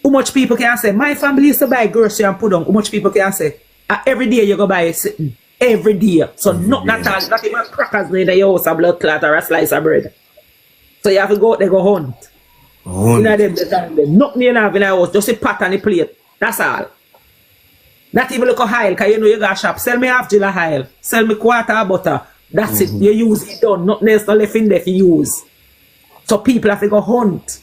How much people can say, my family used to buy grocery and put on. How much people can say, every day you go buy something. Every day. So not even crackers in the house, a blood clot or a slice of bread. So you have to go out there, go hunt. You know them, nothing you have in the house, just a pot on the plate. That's all. Not even look a oil, because you know you got a shop. Sell me half jar of oil. Sell me quarter of butter. That's it. You use it done. Nothing else not left in there for use. So people have to go hunt.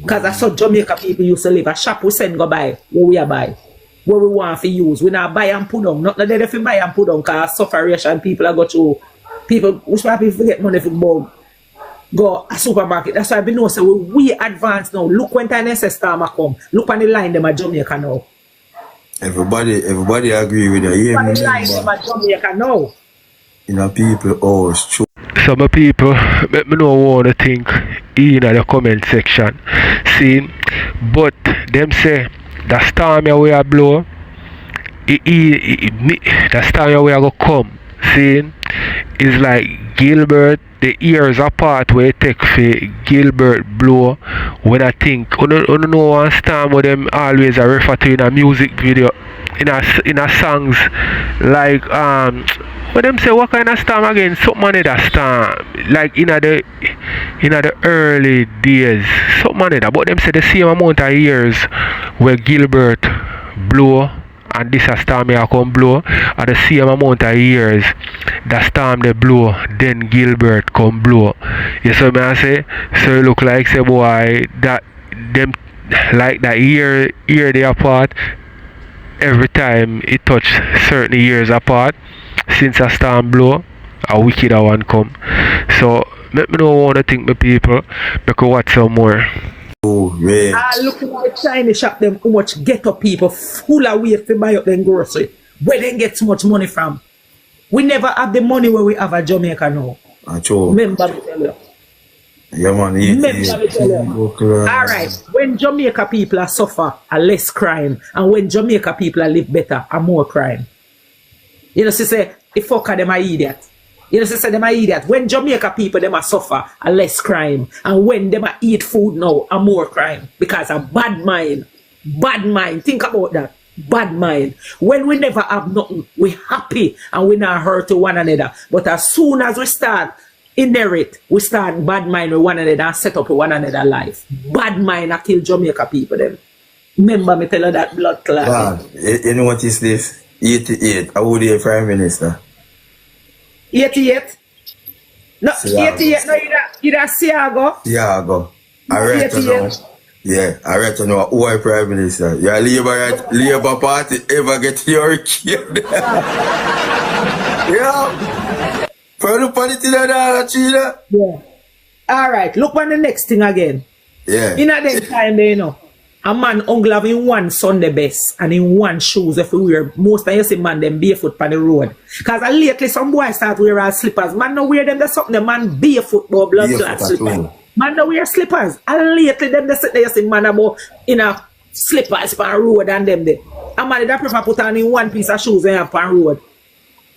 Because that's how Jamaica people used to live. A shop we send go buy. What we buy. What we want to use. We not buy and put on. Not that they buy and put on. Because sufferation people are go through. People, which people forget money for go a supermarket. That's why I know so we advance now. Look when time storm come. Look on the line them at Jamaica now. Everybody agree with you. Yeah, Look on the line them at Jamaica now. You know, people always true. Some people, let me know what they think in the comment section. See, but them say the storm here we are blow, the storm here we are go come. See, it's like Gilbert, the ears apart where it take for Gilbert blow. When I think, you know one storm where them always refer to in a music video, in a songs like when them say what kind of storm again? Something on that storm. Like in the early days. Something on that. But them say the same amount of years where Gilbert blow and this a storm here come blow, and the same amount of years the storm they blow, then Gilbert come blow. You see what I say? So it look like say boy that them like that year they apart every time it touch certain years apart. Since a storm blow, a wicked one come. So let me know what I think my people. Because watch some more. Oh man. Look at the Chinese shop them how much ghetto people full of way to buy up them grocery. Where they get so much money from? We never have the money where we have a Jamaica now. Remember me tell you. Yeah man, Remember me tell you. Alright, when Jamaica people are suffer, are less crime. And when Jamaica people are live better, are more crime. You know, she say, the fucker them are idiot. You know, she say them are idiot. When Jamaica people them are suffer, are less crime. And when them are eat food now, are more crime. Because a bad mind. Bad mind. Think about that. Bad mind. When we never have nothing, we happy and we not hurt to one another. But as soon as we start inherit, we start bad mind with one another and set up with one another life. Bad mind I kill Jamaica people them. Remember me tell you that blood clot. You know what is this? 88. I would be Prime Minister. 88? No, Siago. 88. No, you that Siago. Siago. I read to know. Yeah, I read to know who is Prime Minister. Your Labour Party ever get your kid. Yeah. For the politics that China. Yeah. Alright, look on the next thing again. Yeah. In that time there, you know. A man only have in one Sunday best and in one shoes if we wear. Most of you see man them barefoot on the road. Because lately some boys start wearing slippers. Man no wear them, there's something the man barefoot about blood clot slippers. Man no wear slippers. And lately them they sit there you see man about in a slippers on the road and them there. A man that prefer put on in one piece of shoes and have on the road.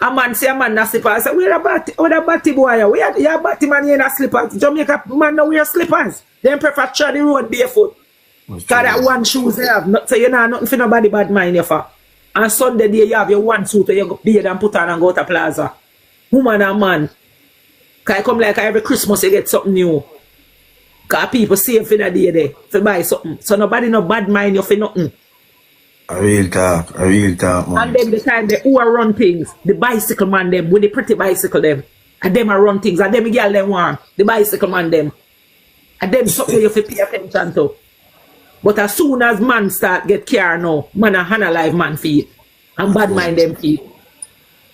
A man say a man na slippers. Say where a batty boy? Where a batty man in a slippers? Jamaica man no wear slippers. Them prefer try the road barefoot. Because that one shoes they have, not, so you know nothing for nobody bad mind you for. And Sunday day you have your one suit where you go bathe and put on and go to plaza. Woman and man. Because come like every Christmas you get something new. Because people save for the day there to buy something. So nobody no bad mind you for nothing. A real talk, man. And then the time they who are run things, the bicycle man them, with the pretty bicycle them. And them are run things, and them girl them want, the bicycle man them. And them something you have to pay attention to. But as soon as man start get care now, man a hand alive man feet. And bad mind them feet.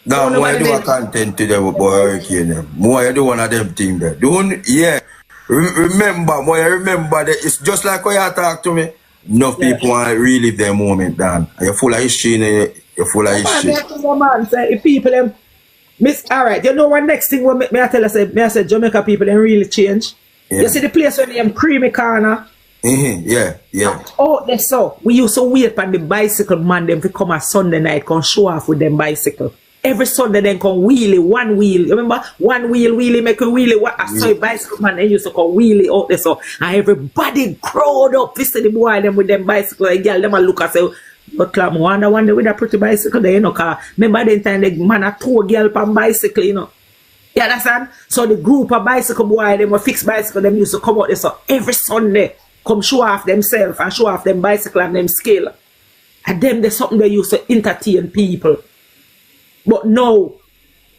Now, more you do a content to them about hurricane. More you do one of them things there. Don't, yeah. Remember, more you remember that it's just like when you talk to me. Enough people want to relive their moment, Dan. You're full of history, you're full of history. Man, say, if people them, alright, you know what next thing what me I tell us, me I say Jamaica people them really change. Yeah. You see the place when them creamy corner. Yeah. Oh, that's so. We used to wait for the bicycle man them to come a Sunday night, come show off with them bicycle. Every Sunday then come wheelie, one wheel. You remember? One wheel, wheelie, make a wheelie. What I saw a bicycle man, they used to call wheelie out there. So, and everybody crowd up. You see the boy them with them bicycle. And girl, them a look and say, but club, wonder one day with a pretty bicycle there, you know, cause remember the time the man a tow girl on bicycle, you know. You understand? So the group of bicycle boy, them were fixed bicycle, them used to come out there. So every Sunday, come show off themselves and show off them bicycle and them skill. And them there's something they used to entertain people. But now,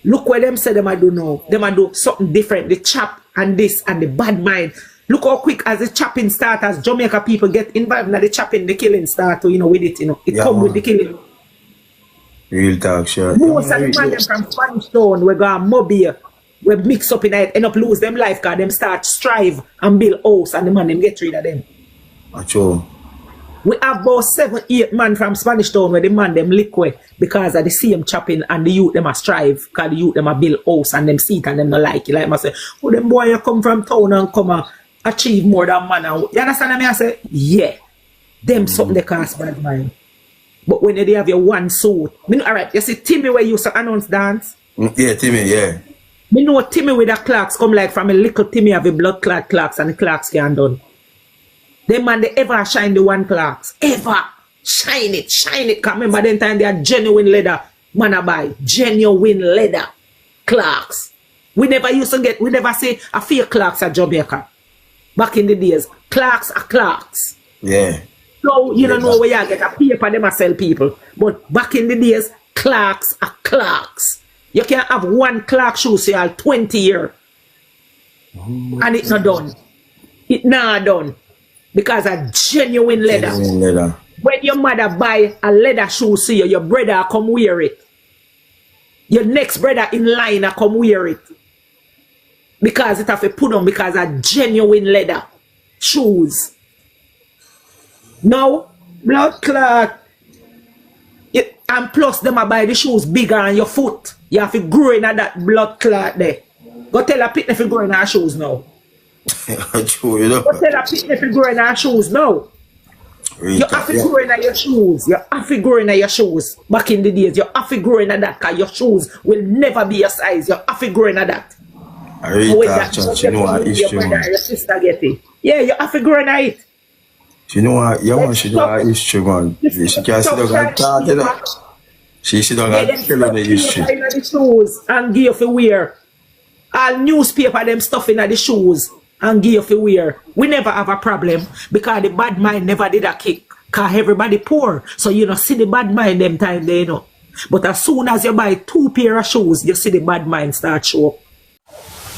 look what them say them I do now. Them I do something different. The chop and this and the bad mind. Look how quick as the chopping start, as Jamaica people get involved in the chopping, the killing start, you know, with it, you know. It come with the killing. Real talk, sure. Most of the man them from Spanish Town, we go Mobile, we mix up in it, end up lose them life, cause them start strive and build house, and the man them get rid of them. Macho. We have about 7-8 man from Spanish Town where the man them liquid because of the same chopping and the youth them a strive, cause the youth them a build house and them see it and them not like it. Like I say, oh them boy you come from town and come and achieve more than man. You understand me? I say, yeah. Them something they cast bad mind. But when they have your one suit, alright, you see Timmy where you used to announce dance? Yeah, Timmy, yeah. Me know Timmy with the clocks come like from a little Timmy have a blood clot clocks and the clocks can done. Them man they ever shine the one clocks. Ever. Shine it. Cause remember then time they are genuine leather. Man I buy. Genuine leather clocks. We never say a fake clocks at Jamaica. Back in the days, clocks are clocks. Yeah. So you don't know where you get a paper them a sell people. But back in the days, clocks are clocks. You can't have one clock shoe say all 20 years. And it's not done. It's not done. Because a genuine leather. Genuine leather. When your mother buy a leather shoe see you, your brother come wear it. Your next brother in line come wear it. Because it have to put on because of genuine leather shoes. Now, blood clot. And plus them a buy the shoes bigger on your foot. You have to grow in that blood clot there. Go tell a pitney if you grow in her shoes now. True, you know. Go tell a pitney if you grow in her shoes now. You have to grow in your shoes. You have to grow in your shoes. Back in the days, you have to grow in that because your shoes will never be your size. You have to grow in that. I really thought you know what issue, man. Your sister get it. Yeah, you have to grow in it. You know what? You want to know what issue, man. She can't sit down and talk, you know. She sit down and tell her the issue. The shoes and give you for wear. All newspaper them stuff in the shoes and give you for wear. We never have a problem because the bad mind never did a kick. Because everybody poor. So you know see the bad mind them time they know. But as soon as you buy 2 pair of shoes, you see the bad mind start show up.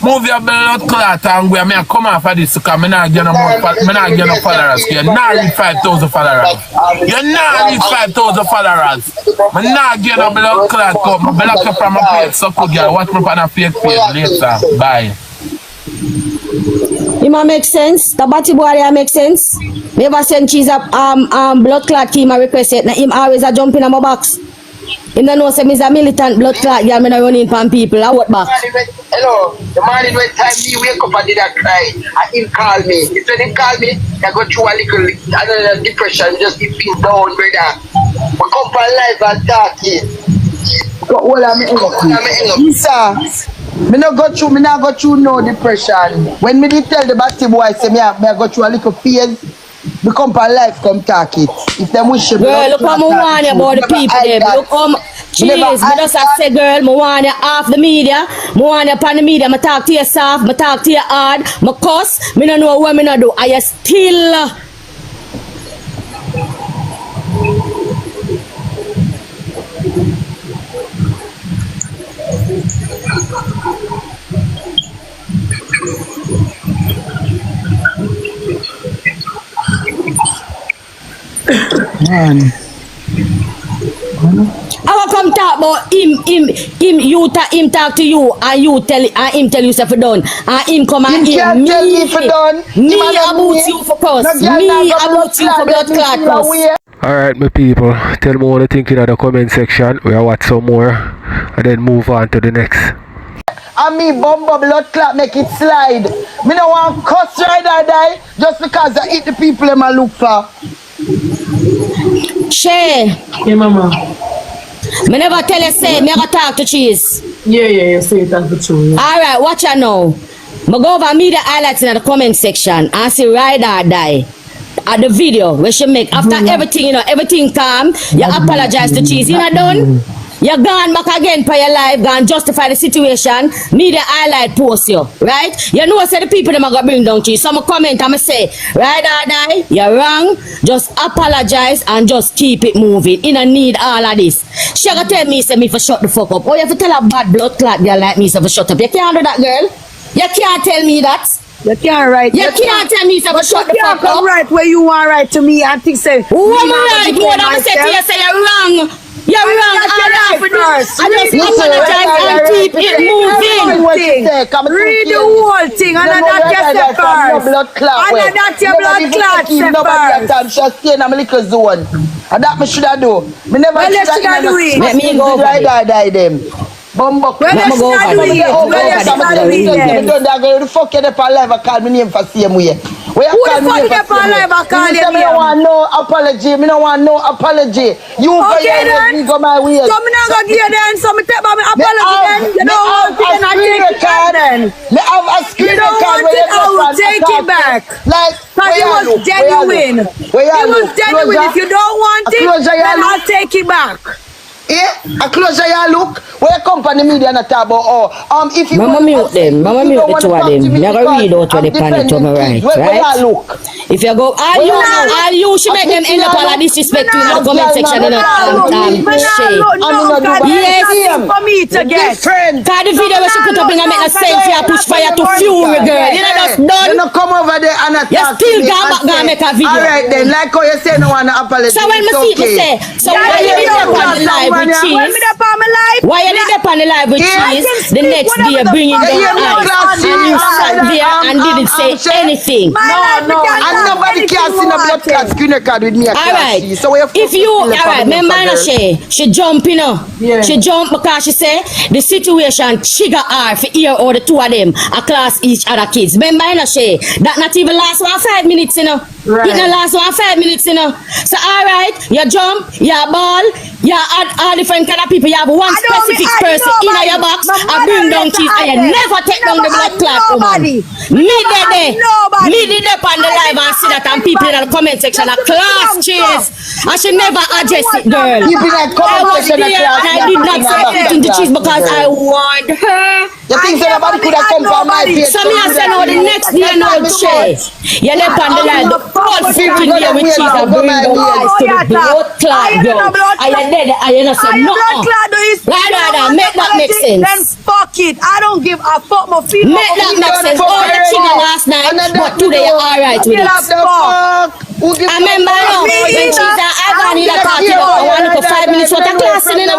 Move your blood clot and go. I come off of this because I not get no more. I not get no followers. You not reach 5,000 followers. You not reach 5,000 followers. I not get no blood clot. Come, I block you from my page. So good girl. Watch me on a fake page later. Bye. It might make sense. The batty boy there make sense. Me ever send cheese up blood clot team I request it. Now him always a jump in my box. Him don't know say me is a militant blood clot girl. Me not running from people. I what back. Hello, the morning when time me wake up and did I cry and him call me. He said him call me, I go through a little another depression, just keep things down, brother. We come for life and talk it. But what am I sir, me not go through no depression. When me did tell the batty boy say me go through a little phase. We come for life, come talk it. If them wish you girl, look how I want you about the people there. Look how cheese, me just say girl, I want you off the media. I want you upon the media. I talk to you soft, I talk to you hard. I cuss, I don't know what I do. I still man. I will come talk about him talk to you and you tell and him tell you if you done and him come and him tell me if you done. Me about you for cuss. Me about you for blood clot cuss. Alright my people, tell me what you think in the comment section. We'll watch some more and then move on to the next. And me bumbo blood clot make it slide. Me no want cuss ride or die just because I eat the people I look for. Share. Yeah, mama. Me never tell you say, me gonna talk to Cheese. Yeah, say it as the truth. Alright, watch out now. Me go over media highlights in the comment section and see Ride or Die. At the video where she make after everything, you know, everything calm, you apologize to Cheese. You know done? You gone back again for your life, gone justify the situation, media highlight post you, right? You know, say the people them are gonna bring down Cheese. Some comment I'ma say, Ride or Die, you're wrong. Just apologize and just keep it moving. You don't need all of this. She gonna tell me, say me for shut the fuck up. Oh, you have to tell a bad blood clot girl like me, say for shut up. You can't do that, girl. You can't tell me that. You can't write. You can't tell me, say for shut the fuck up. Right where you want right to me and think say. Who am I right? What I'm say to you, say you're wrong. You're wrong. I just apologize and keep it moving. Read the whole thing and that yourself first. And that your blood clot first. Just stay in a little zone. And that me should have do. Me never should have do it. Let me go. Ride or die them. Bumbo. Well, let's not do it. Well, let's not do it. Don't go fuck you up on live and call me name for same way. Who the fuck you up on live and call you name? I don't want no apology. Me don't want no apology. You go your way, me go my way. So me not gonna give you then. So me take my apology then. You don't want to take it back then. Me have a screen record where you don't take it back. Like, because it was genuine. It was genuine. If you don't want it, then I'll take it back. Yeah, a closer you look. Where company media not talk about if you Mama mute them. Mama mute the two of them. Me gonna read out what they pan to me right. If you go, all you should make them end up all of disrespect in the comment section. Yes, for me to get. Cause the video where she put up in a make a sense. You push fire to fury, girl. You know that's done. You know come over there and attack. You still gonna make a video. Alright then, like how you say no one apologize. So when me see me say, so why you did up on the live with Cheese? Why you did up on the live with Cheese? The next day bringing down eyes and you sat there and didn't say anything. No, and nobody can see no blood clot screen record with me. Alright, if you, alright, remember she jump, you know. She jump because she say the situation trigger her for hear all the two of them a class each other kids. Remember, you know, that not even last 5 minutes, you know. It not last 5 minutes, you know. So alright, you jump, you ball, you add all different kind of people. You have one specific person in your box and bring down Cheese and you never take down the blood clot woman. Me did up on the live and see that and people in the comment section a class Cheese. And she never address it, girl. I was there and I did not say anything to Cheese because I warned her. You think somebody could have come from my face? So me I say no the next day no Cheese. You left on the line. All 15 years with Cheese and bring down eyes to the blood clot, girl. I am dead. I am say no. Right, make that make sense. Then fuck it. I don't give a fuck. My feet. Make that make sense. All the chicken last night, but today you're alright with it. I remember now when Cheese and Ivany that talking about 5 minutes worth of class in it.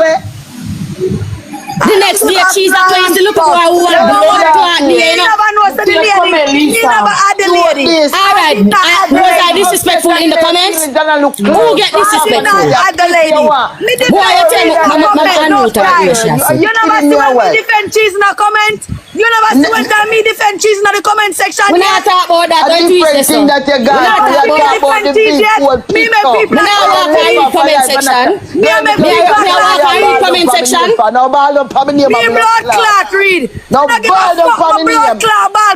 The next day, Cheese that used to look for a whole blood clot. You never know the lady. You never had the lady. Alright, was I disrespectful in the comments? Who get disrespectful? Had the lady. Boy, you tell me, I know what you never see when me defend Cheese in the comment. You never see when me defend Cheese in the comment section. We not talk about that. A different thing that you got. We talk about the people. Me make people. We not walk in the comment section. Me make people. We not walk in the comment section. Me blood clot read. No ball don't come in here.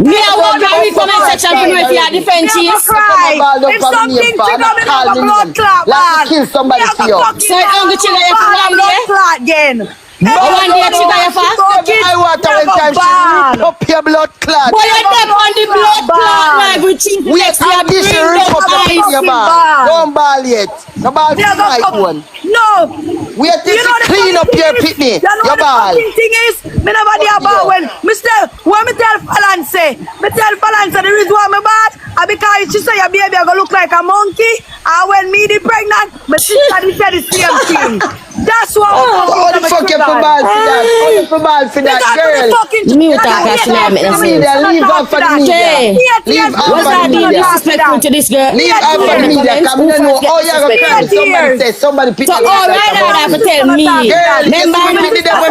Me a walk in the comment section for me if you are defend Cheese. If something trigger me like a blood clot, man. Kill somebody for you. So it don't get trigger you for one day? Clot again. One day trigger you for? I want to when time she rip up your blood clot. Boy, you dead on the blood clot live with Cheese. We have this rip up your ball. Don't ball yet. The ball is my one. No. We have to clean up your pitney. Your ball. The thing is, me never did about when me tell Falan say the reason why me bad because she say your baby go look like a monkey and when me the pregnant, my sister did say the same thing. That's why the fuck you for ball for that? How you for ball for that girl? Mute that Leave her for the media. Leave her was for I the being media. disrespectful to this girl? Leave her for the media. Come you know, oh you got somebody say somebody pick so alright I have to tell me. Remember I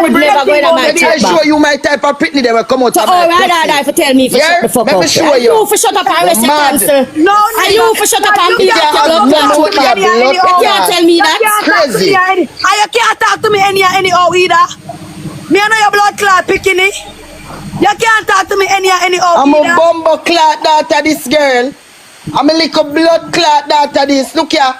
could never go in my chat. I show you my type of pitney that will come out so of my alright I have to tell me for shut the fuck up. Are you for shut up and rest your cancel? No, are you for shut up and be your blood clot? You can't tell me that. Crazy. I can't talk to to me anyhow either. Me I know your blood clot bikini. You can't talk to me anyhow I'm either. a bumbo clot daughter this girl. I'm a little blood clot daughter this. Look here.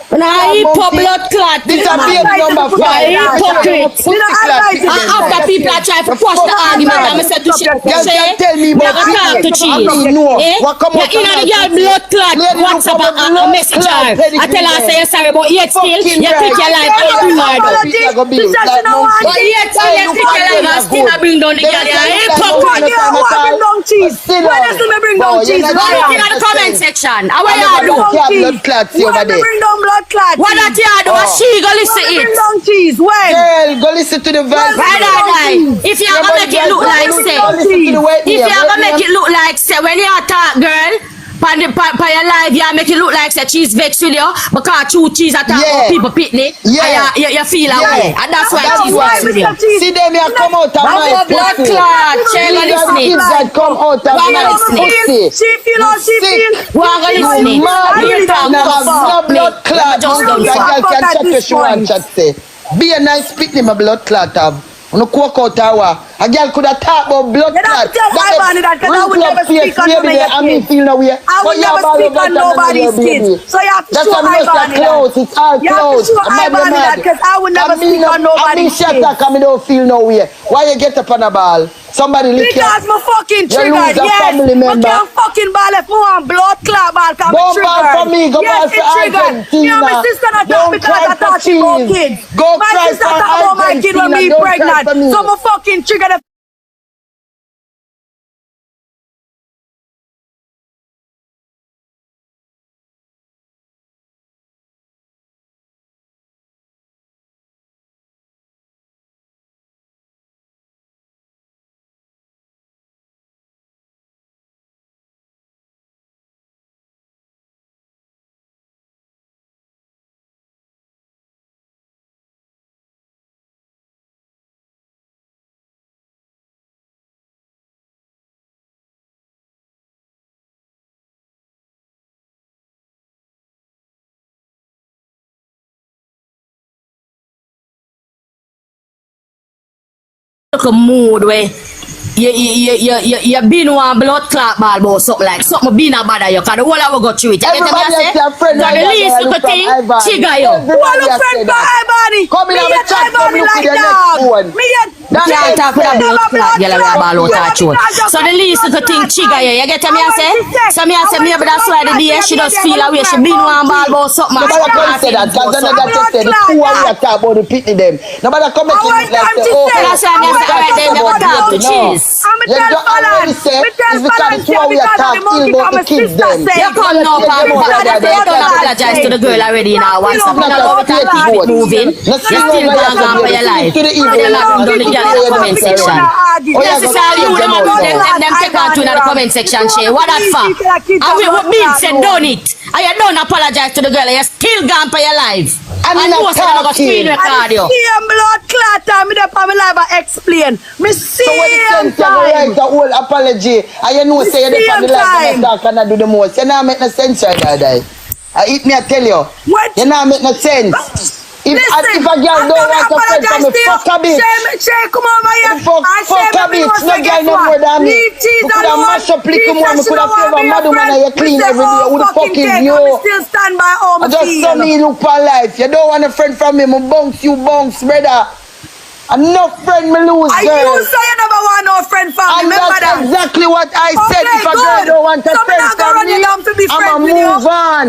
When I eat for blood clot, This a baby number 5. hypocrite. After people are trying to push the argument, I'm saying to Shay, Tell me about talk to Cheese. What come out You know the girl blood clot, WhatsApp a message her. I tell her, say sorry, but yet still, you take your life everywhere. But yet still, you take your life and still bring down the girl. Hypocrite. Bring down Cheese. Why does me bring down Cheese? Go look in the comment section. How are you doing? Bring down blood clot. What that you do? She go listen it. Bring down Cheese. When? Girl, go listen to the vibe. Right. If you ever make it look like say, if you ever make it look like say, when you attack girl, by your life, you make it look like say Cheese vex with you because true Cheese attack people pitney. Yeah. You feel away, and that's why Cheese vex with you. See them here come out of my blood clot. She go listening. That come out of my pussy. She feel how she feel. Who are go listening? You talk no blood clot. Just done I can chat to she want chat say. Be a nice pitney my blood clot have. On a cook out hour. A girl could have talked about blood clot. That I would never speak on nobody. Feel no way. I would never speak on nobody's kids. So you have to show Ivany clothes. It's all you have to clothes. show Ivany that because I would never speak on nobody's kids. I don't feel no way. Why you get up on a ball? Somebody lick you. Because my fucking triggered, yes. I can't fucking ball if I want blood clot ball because I'm triggered. Go ball for me, go ball for Argentina. You know my sister not talk because I thought she got kids. My sister talk about my kid when me pregnant. So I'm fucking triggered. Look a mood where you been one blood clot ball about something like something been a bad you cause the whole I will go through it. You get me say? Cause the least little thing trigger you. Who look friend for Ivany? Come in Me and get chat for me Ivany with like your next dog. phone. Me get Can't talk with a blood clot girl with a ball out her throat. So the least little thing trigger you. You get me I say? So me I say me that's why the day she just feel away she been one ball about something. Nobody come say that because another just say the two we are talk about the pitney them. Nobody come and like say oh that's why I say alright then you talk to Cheese. I'm tell Fallon. Me tell Fallon because of the monkey from my sister say. You come now, Papa. You don't apologize to the girl already now. Once I'm not over to keep it moving. You still gone for your life. You're not doing the girl in the comment section. Yes, it's all you. Them take out to in the comment section, Shay. What that for? And what been said, done it. And you don't apologize to the girl. You're still gone for your life. And you know what's going to screen record you. I'm blood clot and me there for my life I explain. Me see so when you write a whole apology and you know say you're on the life and talk and I do the most, you know make no sense right there. It me I tell you. What? You know make no sense. If a girl don't want to friend from me, fuck a bitch. Shay, come over here. Fuck a bitch. No girl no more than me. You could have mashed up lick more. You could have favor mad woman and you clean every day. Who the fuck is you? I still stand by all my I just saw me look for life. You don't want a friend from me. Me bounce you bounce, brother. Enough friend me lose, girl. You say you never want no friend from me. And that's exactly what I said. If a girl don't want a friend from me, I'ma move on.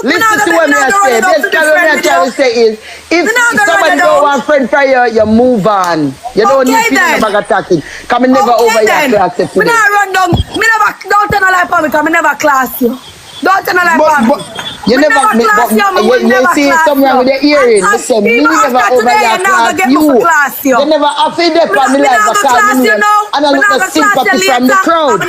Listen to what I say. Basically what I'm trying to say is, if somebody don't want friend for you, you move on. You don't need to be never attacking. Come and never over your class. Me not run down. Me never, don't turn a life for me because me never class you. Don't turn a life for me. You never see something wrong with your earring. Listen, me never over your class you. You never afford that for me life because me and I look for sympathy from the crowd.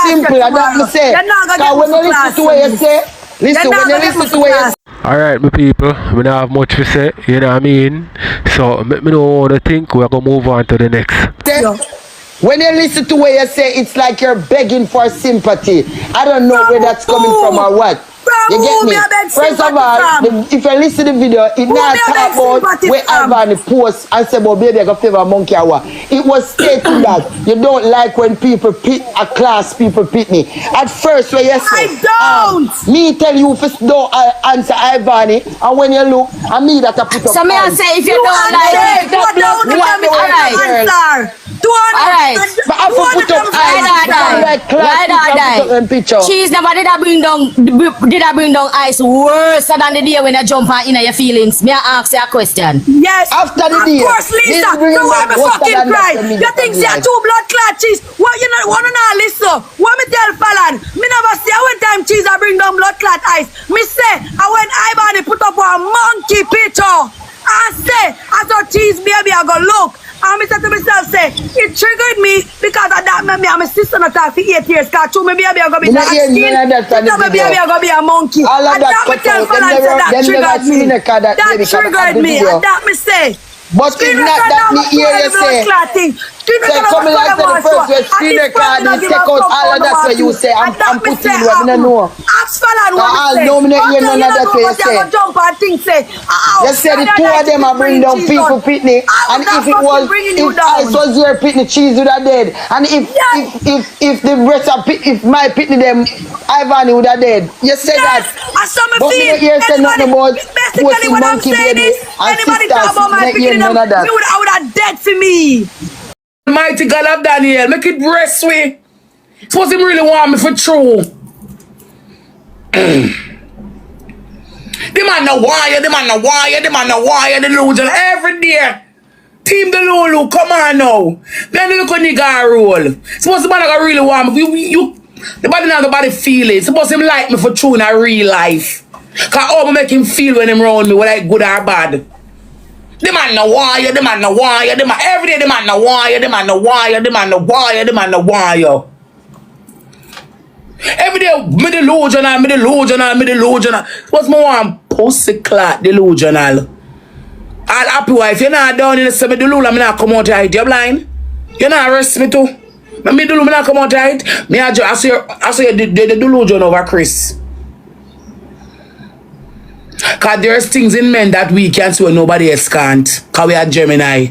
Simple, I don't say. Because when you listen to what you say, listen, when you listen to what you say. Alright, my people, we don't have much to say, you know what I mean? So, me don't want to think, we're going to move on to the next. When you listen to what you say, it's like you're begging for sympathy. I don't know where that's coming from or what. You get me? First of all, if you listen to the video, it not talk about where Ivany post and say, "But baby, I got favor monkey hour." It was stating that you don't like when people pit a class, people pit me. At first, when you say, I don't. Me tell you first don't answer Ivany, and when you look, I me that I put up. So may I say if you don't like it, alright. But I put up Cheese never did I bring down ice worse than the day when I jump in your feelings. May I ask you a question? Yes. After the day. Of course, Lisa. So why me fucking cry? You think you are 2 blood clot cheese? What you not wanna know, listen? What me tell Falan? Me never say when time cheese I bring down blood clot ice. Me say I when Ivany put up a monkey picture. I say I saw cheese baby I go look. And I said to myself, say, it triggered me because of that me and my sister not talk for 8 years. Because two maybe I'm going to be dark skin. Maybe I'm going to be a monkey. All of that me tell Falan that triggered me. That triggered me. And that me say. But it's not that me hear you say. Say come like the first way screen record and take out all of that way you say I'm putting what I know. Ask Falan what I know me not hear none of that way you say. You say the two of them are bring down people pitney, and if it was ice was your pitney, cheese would have dead. And if the rest of if my pitney them Ivany would have dead. You say that. But me not hear say nothing about posting monkey baby and sisters. Me hear none of that. I would have dead for me. Mighty God of Daniel, make it rest way. Suppose him really want me for true. The man no wire, the man no wire, the man no wire, the Lulu every day. Team the Lulu, come on now. Then look at nigga roll. Suppose the man not really want me. The body not the body feel it. Suppose him like me for true in a real life. Cause all I make him feel when him around me, whether it's good or bad. The man no wire, the man no wire, the man every day the man no wire, the man no wire, the man no wire, the man no wire. Every day me delusional, me delusional, me delusional. What's my one pussy clot delusional? All happy wife, you're not down in the same delusional, me not come out right, you blind? You not arrest me too? Me delusional, me not come out right? Me I see the delusion over Chris. Because there's things in men that we can see when nobody else can't. Because we are Gemini.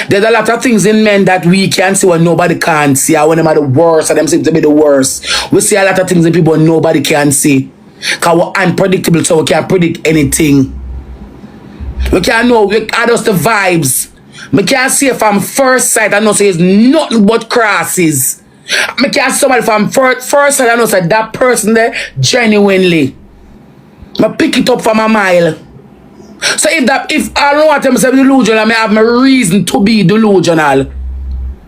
There's a lot of things in men that we can see when nobody can see. And when them are the worst, and them seem to be the worst. We see a lot of things in people nobody can see. Because we're unpredictable, so we can't predict anything. We can't know, we are just the vibes. We can't see from first sight, I know say it's nothing but crosses. I can't see somebody from first sight, I know say that person there genuinely. I pick it up from a mile. So if I don't want to say delusional, I have my reason to be delusional.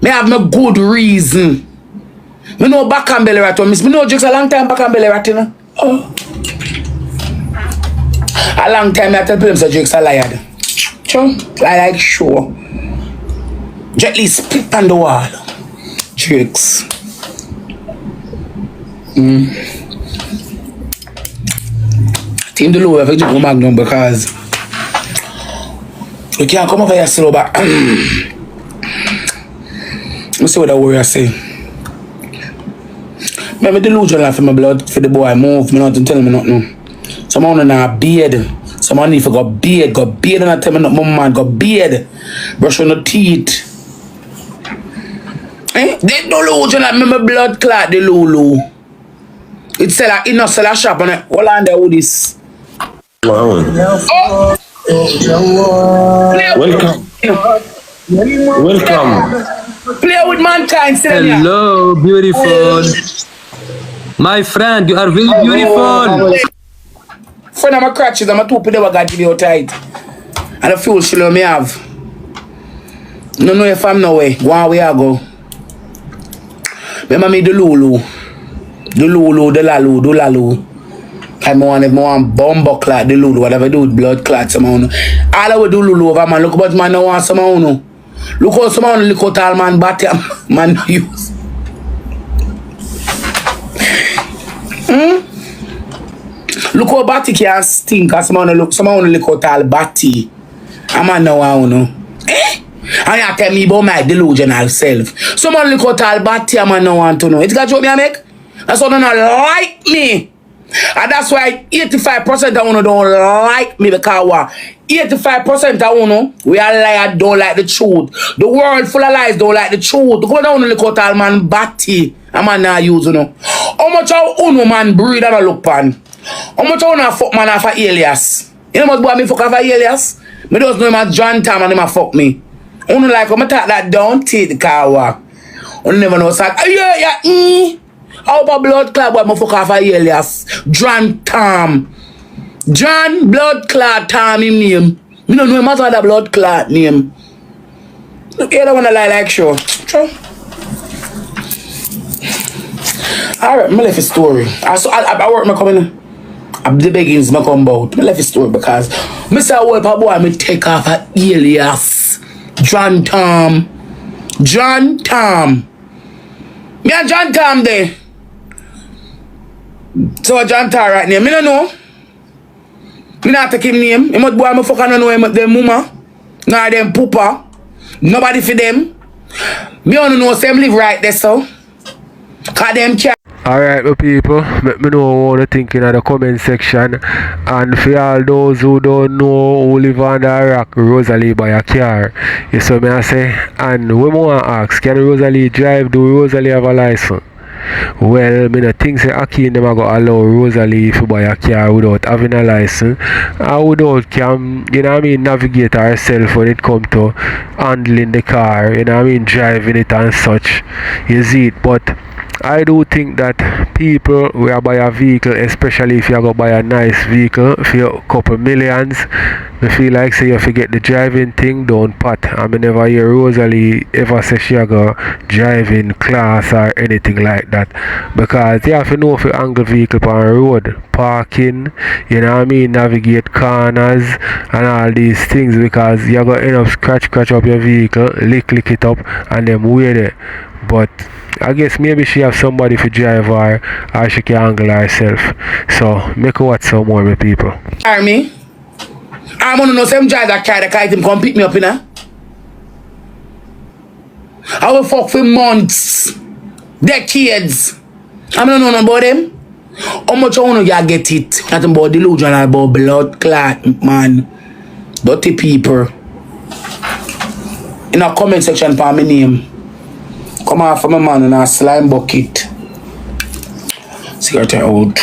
I have my good reason. I know back and belly rat. I know just a long time back and belly rat, you know. Oh. A long time I tell people so Jake's a liar. Sure. I like sure. Gently split on the wall. Jake's. Team the low if you Magnum because you can't come over here slow back. Let's see what the warrior say. Maybe delusional for my blood for the boy move. Me not to tell me nothing. Someone on a beard. Someone need to go beard and I tell me nothing, man, got beard. Brush on the teeth. Eh? They delusional, my blood clot the Lulu. It's sell a not sell a shop on it. Hold on there with this. Wow. Oh. Welcome. Welcome. Play with mankind, hello, beautiful. My friend, you are very beautiful. Friend of my crutches, I'm a two people got to be out tight. And the fuel she me have. No know if I'm no way. One way I go. Remember me the Lulu. The Lulu, the Lalu, the Lalu. I'm one bomb clot, the Lulu, whatever do with blood clot, someone. All I would do Lulu over man. Look about man, no want someone. Look how someone look out all man, but man use. Look how Batty can stink, and someone look out all Batty. A man no want. Eh? And you tell me about my delusional self. Someone look out all Batty, a man no want to know. It's got joke me I make? That's why they don't like me. And that's why 85% of you don't like me because what? 85% of you, we are liars, don't like the truth. The world full of lies, don't like the truth. Go down and look at all man batty. A man not use, you know. How much of you man breed and a look pan? How much of you fuck man off a alias? You know what boy me fuck off a alias? Me just know him as John Tam and him a fuck me. You know like when I talk that down, take the car walk. You never know, so yeah. How about blood clot boy me fuck off a alias? John Tam. John blood clot Tam him name. Me don't know him as the blood clot name. Look here, that one I like sure. True. Alright, I left a story. I work my coming. The beggings my come about. I left a story because Mr. Wolper boy me take off a alias. John Tam. John Tam. Me and John Tam there. So John Tam right name. Me don't know. Me not take him name. He must boy me fuck I don't know him them mama. Nor them poopa. Nobody for them. Me only know them live right there so. Cause them care. Alright, my people, let me know what you think in the comment section. And for all those who don't know who live on the rock, Rosealee buy a car. You saw me I say, and we want to ask, can Rosealee drive? Do Rosealee have a license? Well, I don't think say Aki never go allow Rosealee to buy a car without having a license and without can, you know what I mean, navigate herself when it comes to handling the car, you know what I mean, driving it and such. You see it, but I do think that people will buy a vehicle, especially if you go buy a nice vehicle for a couple millions. I feel like say you forget the driving thing, don't pat. I mean, never hear Rosealee ever say she go driving class or anything like that. Because you have to know if you angle vehicle on the road, parking, you know what I mean, navigate corners and all these things, because you're going to end up scratch up your vehicle, lick it up and then wear it. But I guess maybe she have somebody to drive her or she can angle herself. So make her watch some more with people. Army, I'm gonna know some drive that car that him come pick me up, you know. I will fuck for months, decades. I'm not know about them. How much I wanna get it? Nothing about delusion, about blood clot, man. Dirty people. In a comment section for my name. Come on for my man in a slime bucket. Cigarette out.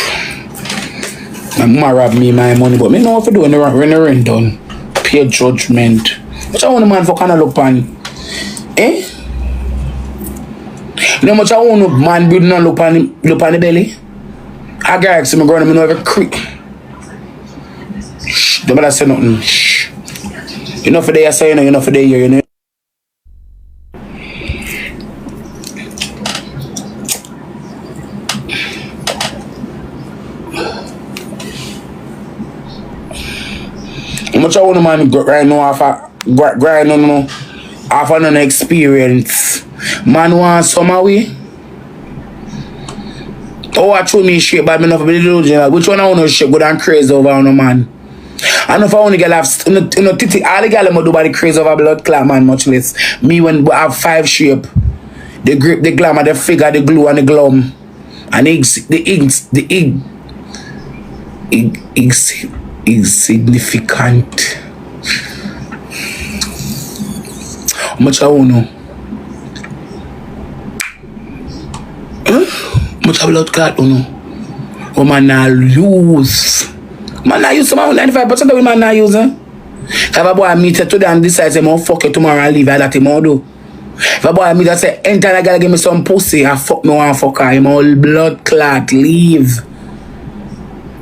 My mama robbed me my money, but me know what to do when the rent done. Pay judgment. What I want a man for kind of look on? Eh? You know much I want a man building and look on the belly? I got to my girl, I know every creek. Shh, don't better say nothing. Shh. You know for day I say, you know for day you know. Much I want a man right now off an experience. Man want some way. Oh, I throw me shit, but I enough of the delusion. Which one I want to shit good and crazy over on a man? And if I want to get all the girls do body crazy over blood clot man, much less. Me when I have 5 shape. The grip, the glamour, the figure, the glue and the glum. And insignificant. How much I want to know? How much I blood clot you know? Oh man I lose. Man I use some 95% of the man I use, eh? If a boy meet you today and decide say fuck you tomorrow and leave, I let him all do. If a boy meet you say anytime I gotta give me some pussy, I fuck me one fucker, him all blood clot leave.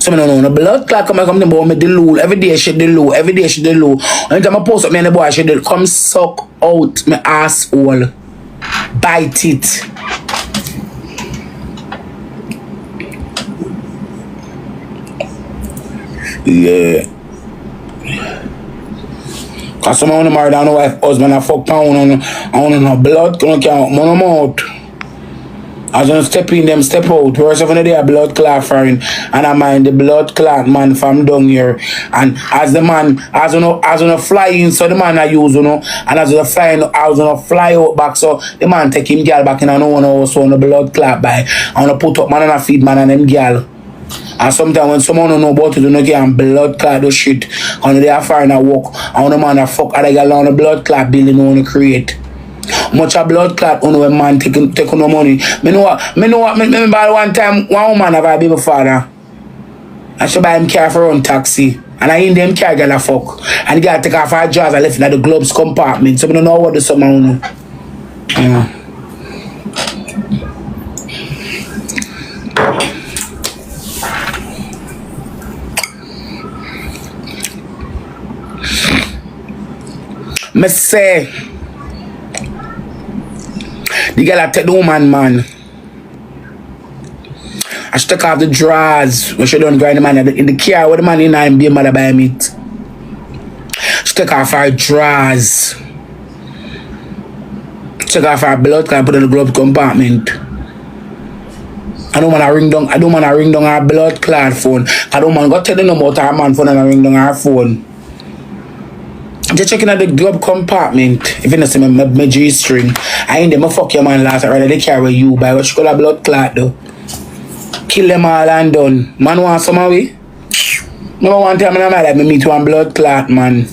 So I don't know, the blood clot come to me the loo. Every day she the loo. Every day she the loo. Anytime I post up me and the boy she the come suck out my asshole. Bite it. Yeah. Cause someone wanna marry down the wife husband and fuck pound on no blood gonna count money out. As I step in them, step out. Whereas if they a blood clot foreign, and I mind the blood clot man from down here. And as the man, as you fly in, so the man I use, and as you fly in, as you fly out back, so the man take him girl back in and no also on the blood clot by. I want to put up man and a feed man and them girl. And sometimes when someone don't know about it, they can blood clot or shit. And they are foreign a walk, and the man a fuck other girl on the blood clot building you want to create. Much a blood clot on when man take no money. Me know what, remember one time one woman have a baby father. And she buy him car for run taxi. And I in them car girl a fuck. And the girl take off her jaws and left in the gloves compartment. So me don't know what the someone know. Me say the girl I take the woman, man. I should take off the drawers when she don't grind the man in the car where the man in and be a mother by meat. She take off her drawers. Take off her blood clot and put in the glove compartment. I don't want to ring down her blood clot phone. I don't want to go tell them about her man phone and I ring down her phone. Just checking out the glove compartment. If you don't see my G-string, I ain't them a fuck your man last rather they carry you by what you call a blood clot though. Kill them all and done. Man want some away? No one time I'm like me meet one blood clot man.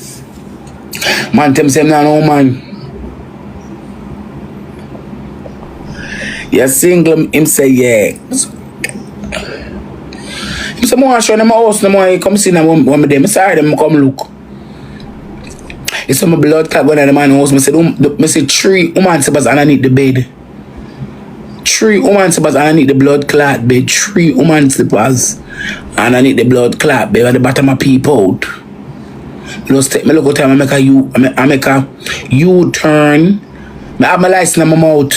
Man tell me say no man. You single him say yeah. Him say more show them house no more come see them when me them sorry them come look. It's some blood clot going on the man house. I say 3 women sleepers underneath the bed. 3 women sleepers underneath the blood clot bed. 3 women sleepers underneath the blood clot bed at the bottom of people out. Just take me look at time I make a U-turn. I have my license in my mouth.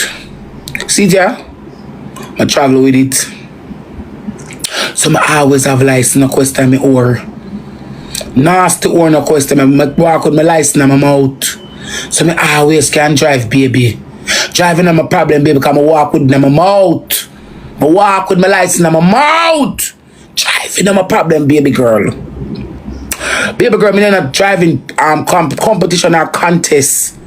See ya? I travel with it. So I always have license no question me or. Nasty or no question, I walk with my license in my mouth. So I always can drive, baby. Driving is my problem, baby, because I walk with my mouth. I walk with my license in my mouth. Driving is my problem, baby girl. Baby girl, I'm not driving competition or contest.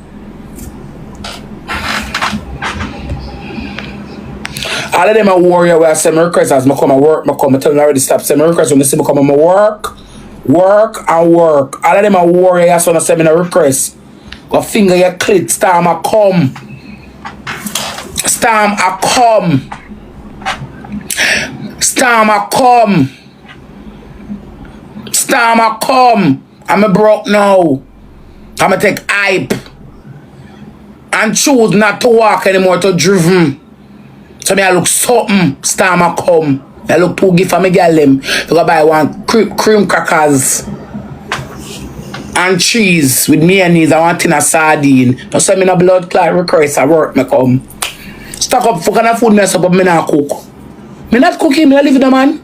All of them are warrior where I send my request as I come to work. I come to tell them already stop sending my request when they see me come to work. Work and work. All of them are warriors when I send me a request. Go finger your clit, storm a come. Storm a come. Storm a come. Storm a come. I'm a broke now. I'm a take hype. And choose not to walk anymore to driven. So me I look something. Storm a come. I look too gift for me girl them. You go buy one cream crackers and cheese with mayonnaise. I want tin of sardine. Don't send me no blood clot request at work me come. Stock up for kind of food mess up but me not cook. Me not cooking, me not live with the man.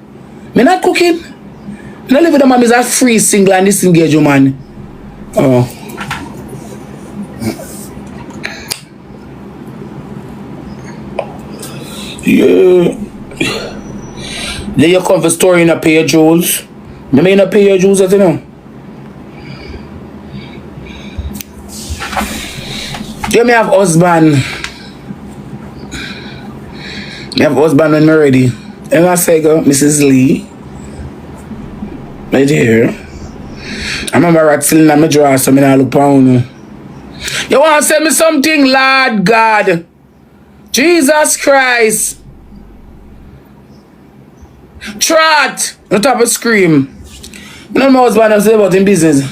Me not cooking. Me not live with the man, is a free single and disengaged man. Oh. Yeah. Then you come for story in a pay your jewels. Me in a pay your jewels, you know. Yeah, me have husband. Me have husband when me ready. And I say go, Mrs. Lee. Right here. I remember rat still in my drawer, so me not look down. You want to say me something, Lord God? Jesus Christ. Trot! On top of scream. You know my husband say about him business.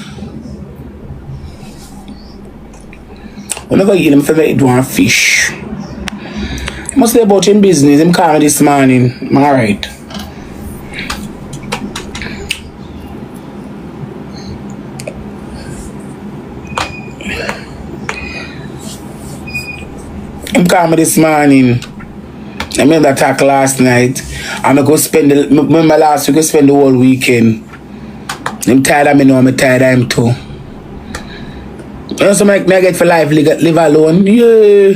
Whenever you eat him, I eat one fish. He must say about him business. Him call me this morning. I'm alright. Him call me this morning. I made that talk last night. I'm going to spend remember last week, I spend the whole weekend. I'm tired of me now, I'm tired of him too. You know, so me I get for life, live alone. Yeah.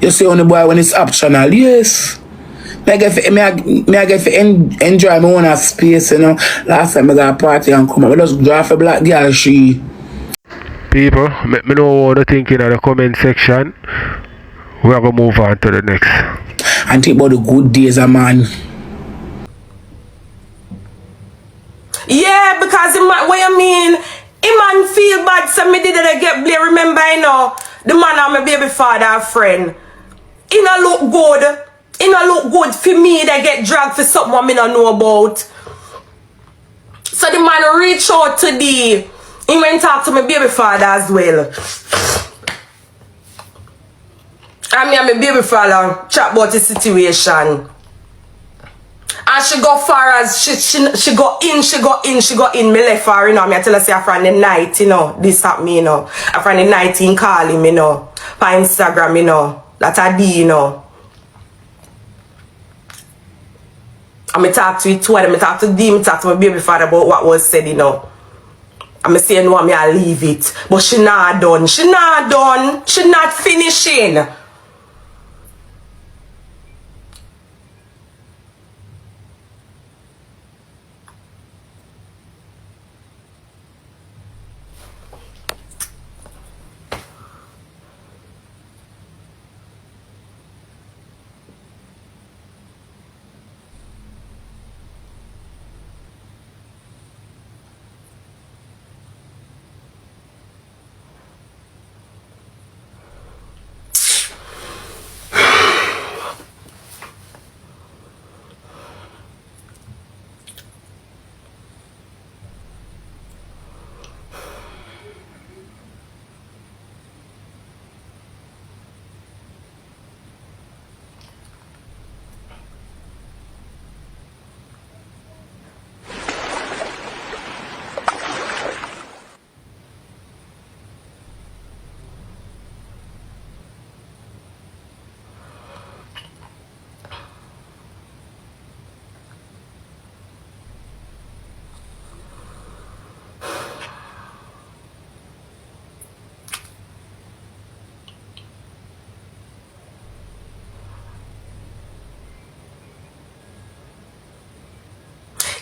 You say on the boy when it's optional, yes. I get to enjoy my own space, you know. Last time I got a party and come up, I just draw a black girl, she. People, let me know what you think in the comment section. We're going to move on to the next. And think about the good days, man. Yeah, because what you mean, a man feel bad, so me didn't get blame. Remember, you know, the man and my baby father friend. It don't look good. It don't look good for me. They get dragged for something I don't know about. So the man reach out to he went talk to my baby father as well. And me and my baby father chat about the situation. And she go far as she go in. Me left her, you know. Me I tell her say from the night, you know. This happened, me, you know. From the night he call him, you know. For Instagram, you know. That I do, you know. And me talk to it too, and me talk to D, me talk to my baby father about what was said, you know. And me say no, me I leave it. But she not done. She not done. She not finishing.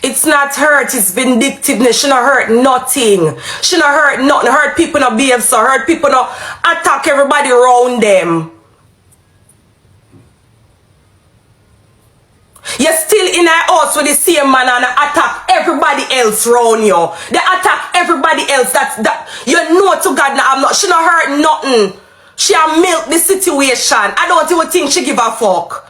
It's not hurt, it's vindictiveness. She not hurt nothing. She not hurt nothing. Hurt people not behave so. Hurt people not attack everybody around them. You're still in a house with the same man and attack everybody else around you. They attack everybody else. That you know to God now I'm not. She not hurt nothing. She a milk the situation. I don't even think she give a fuck.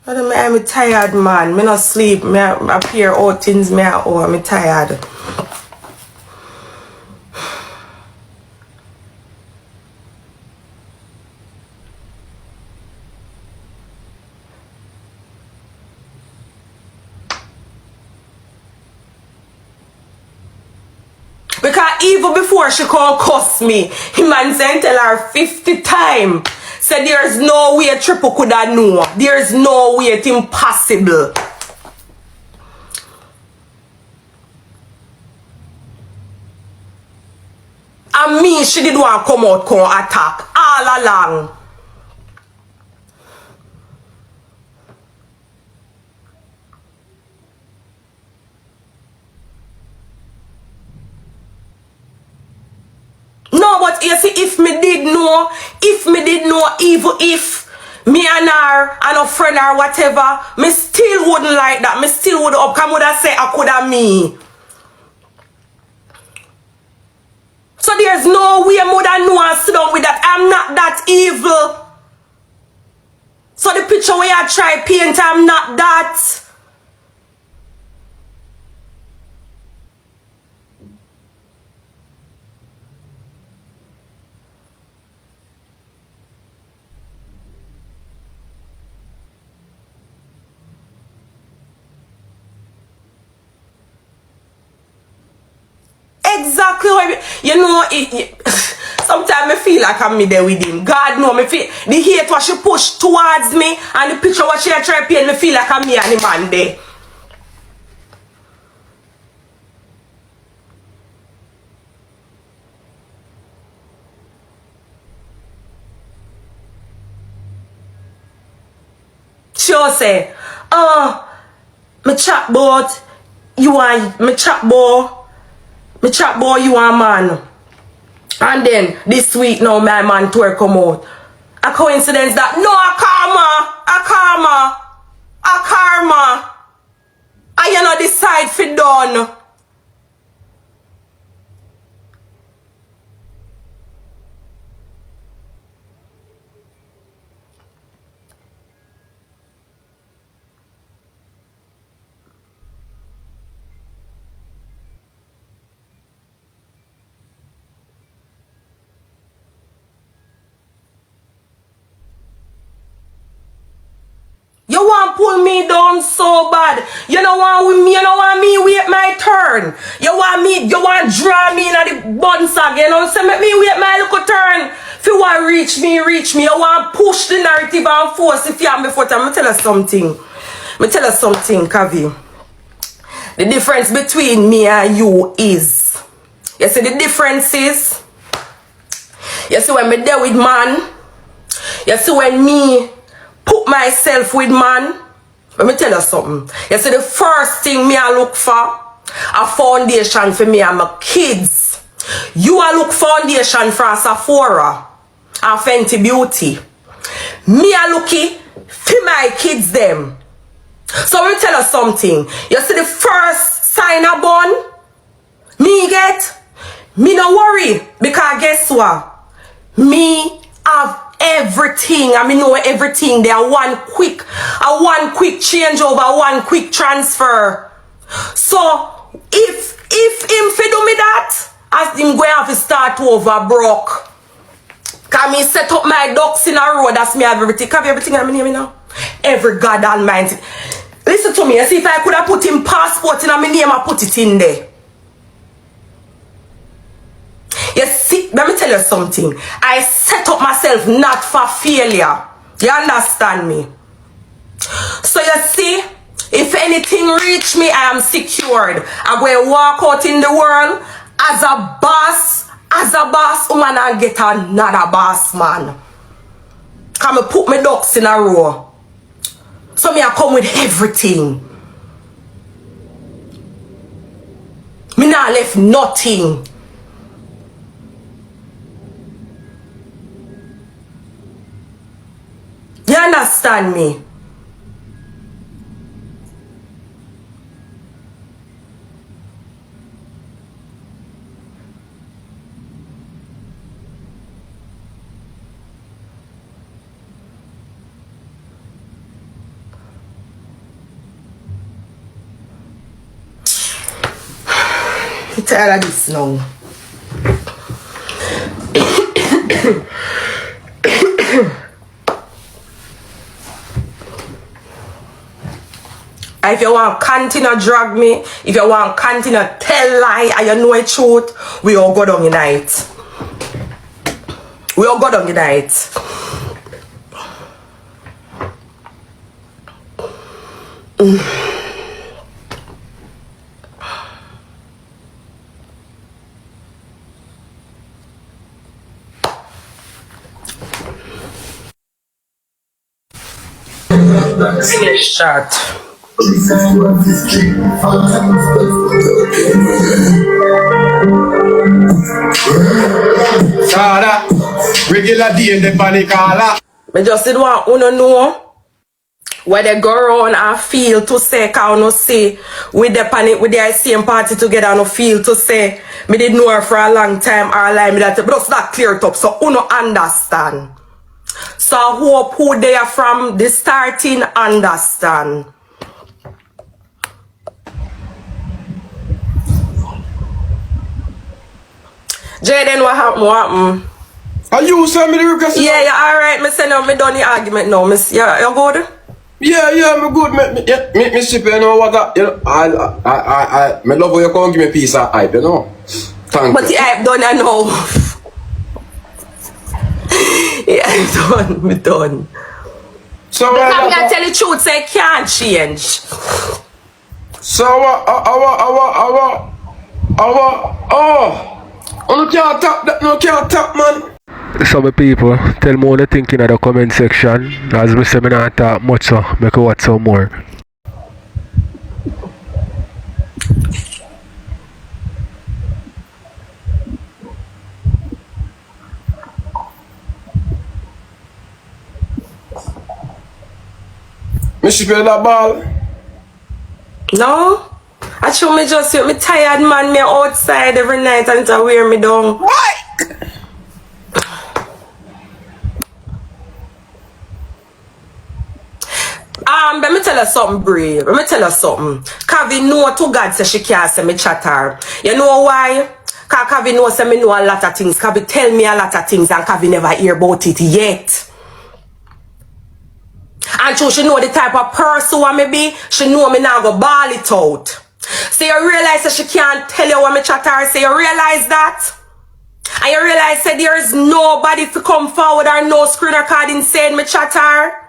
I'm tired, man. Me not sleep. Me appear all things. I'm tired. Because even before she come cuss me, him man said tell her 50 times. Said there's no way Tripple could have known. There's no way, it's impossible. And me, she did want to come out, come attack all along. No, but you see, if me did know, even if me and her and a friend or whatever, me still wouldn't like that. Me still would up come would have say I could have me. So there's no way more than no and sit down with that. I'm not that evil. So the picture where I try paint, I'm not that. Exactly what you know. So sometimes I feel like I'm there with him. God know me feel the hate what she push towards me and the picture what she try to paint me feel like I'm me and the man there. She'll say, me chat boy, you are me chat boy, you are man. And then this week now my man tour come out. A coincidence that no a karma. I you know decide for done. You want pull me down so bad. You don't want with me, you don't want me wait my turn. You want draw me in the buns again. You know, say make me wait my little turn. If you want reach me. You want push the narrative and force if you have me foot. I'm tell you something. Cavii. The difference between me and you is, you see the difference is, you see when me there with man, you see when me put myself with man, let me tell you something. You see the first thing me I look for, a foundation for me and my kids. You a look foundation for a Sephora and Fenty Beauty. Me a looky for my kids them. So let me tell you something. You see the first sign of born, me get, me no worry. Because guess what? Me have everything. I mean know everything. They are one quick changeover, one quick transfer. So if him fi do me that, as him going have to start over broke. Can me set up my ducks in a row, that's me have everything. Have everything I'm name now? Every God Almighty. Listen to me, you see if I could have put him passport in my name, I put it in there. You see, let me tell you something. I set up myself not for failure. You understand me? So you see, if anything reach me, I am secured. I'm going to walk out in the world as a boss woman and get another boss man. Come and put my ducks in a row. So me I come with everything. Me not left nothing. You understand me? I'm tired of this now. If you want to continue drag me, if you want to continue tell lie and you know the truth, we all go down the night. We all go down the night. Finish shot. Sada, regular day in the panicala. I just did want to know where they go around and feel to say, can no say with the panic with the same party together and no feel to say me did know her for a long time or like me that, but just that clear it up so you no understand. So I hope who they are from the starting understand. Jayden, what happened? Are you send me the request? Yeah, alright. Me send out me done the argument now. Miss, you good? Yeah, me good. Me ship, you know what that, you know, I love how you come give me a piece of hype, you know. Thank but you. the hype done, I know. Me done. So because I'm gonna tell the truth, say it can't change. So no can't tap that, no can't tap, man. Some people tell me what they think in the comment section. As me say, me not talk much, so make you watch some more. Me she play that ball. No, I show me just me tired man. Me outside every night and to wear me down. Why? Let me tell her something, brave. Let me tell her something. Cavii know to God say she can't say me chat her. You know why? Cause Cavii know say me know a lot of things. Cavii tell me a lot of things and Cavii never hear about it yet. And so she know the type of person who me be. She know me now go ball it out. So you realize that she can't tell you what me chat her. So you realize that? And you realize that there is nobody to come forward or no screen recording saying me chat her.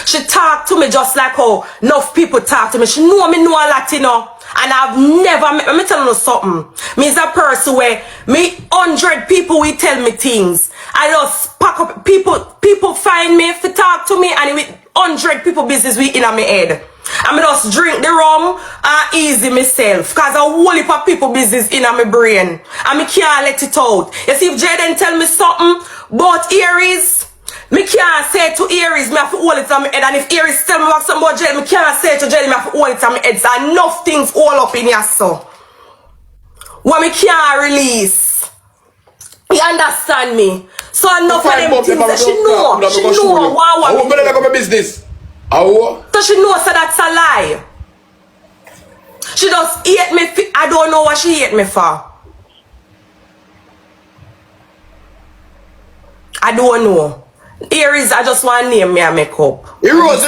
She talk to me just like how enough people talk to me. She know me know a lot, you know. And I've never met, let me tell you something. Me is a person where me 100 people will tell me things. I just pack up people find me to talk to me and with 100 people business we in my head. I me just drink the rum and easy myself. Cause a whole heap of people business in my brain. And me can't let it out. You see if Jayden tell me something about Aries, me can't say to Aries, me have to hold it on my head. And if Aries tell me about something about Jayden, me can't say to Jayden, me have to hold it on my head. So enough things all up in here, so. What me can't release. You understand me? So enough of them things that she know. She know what I better go my business. So she knows that that's a lie. She just hate me. I don't know what she hate me for. I don't know. Aries, I just want to name me and make up. Rose.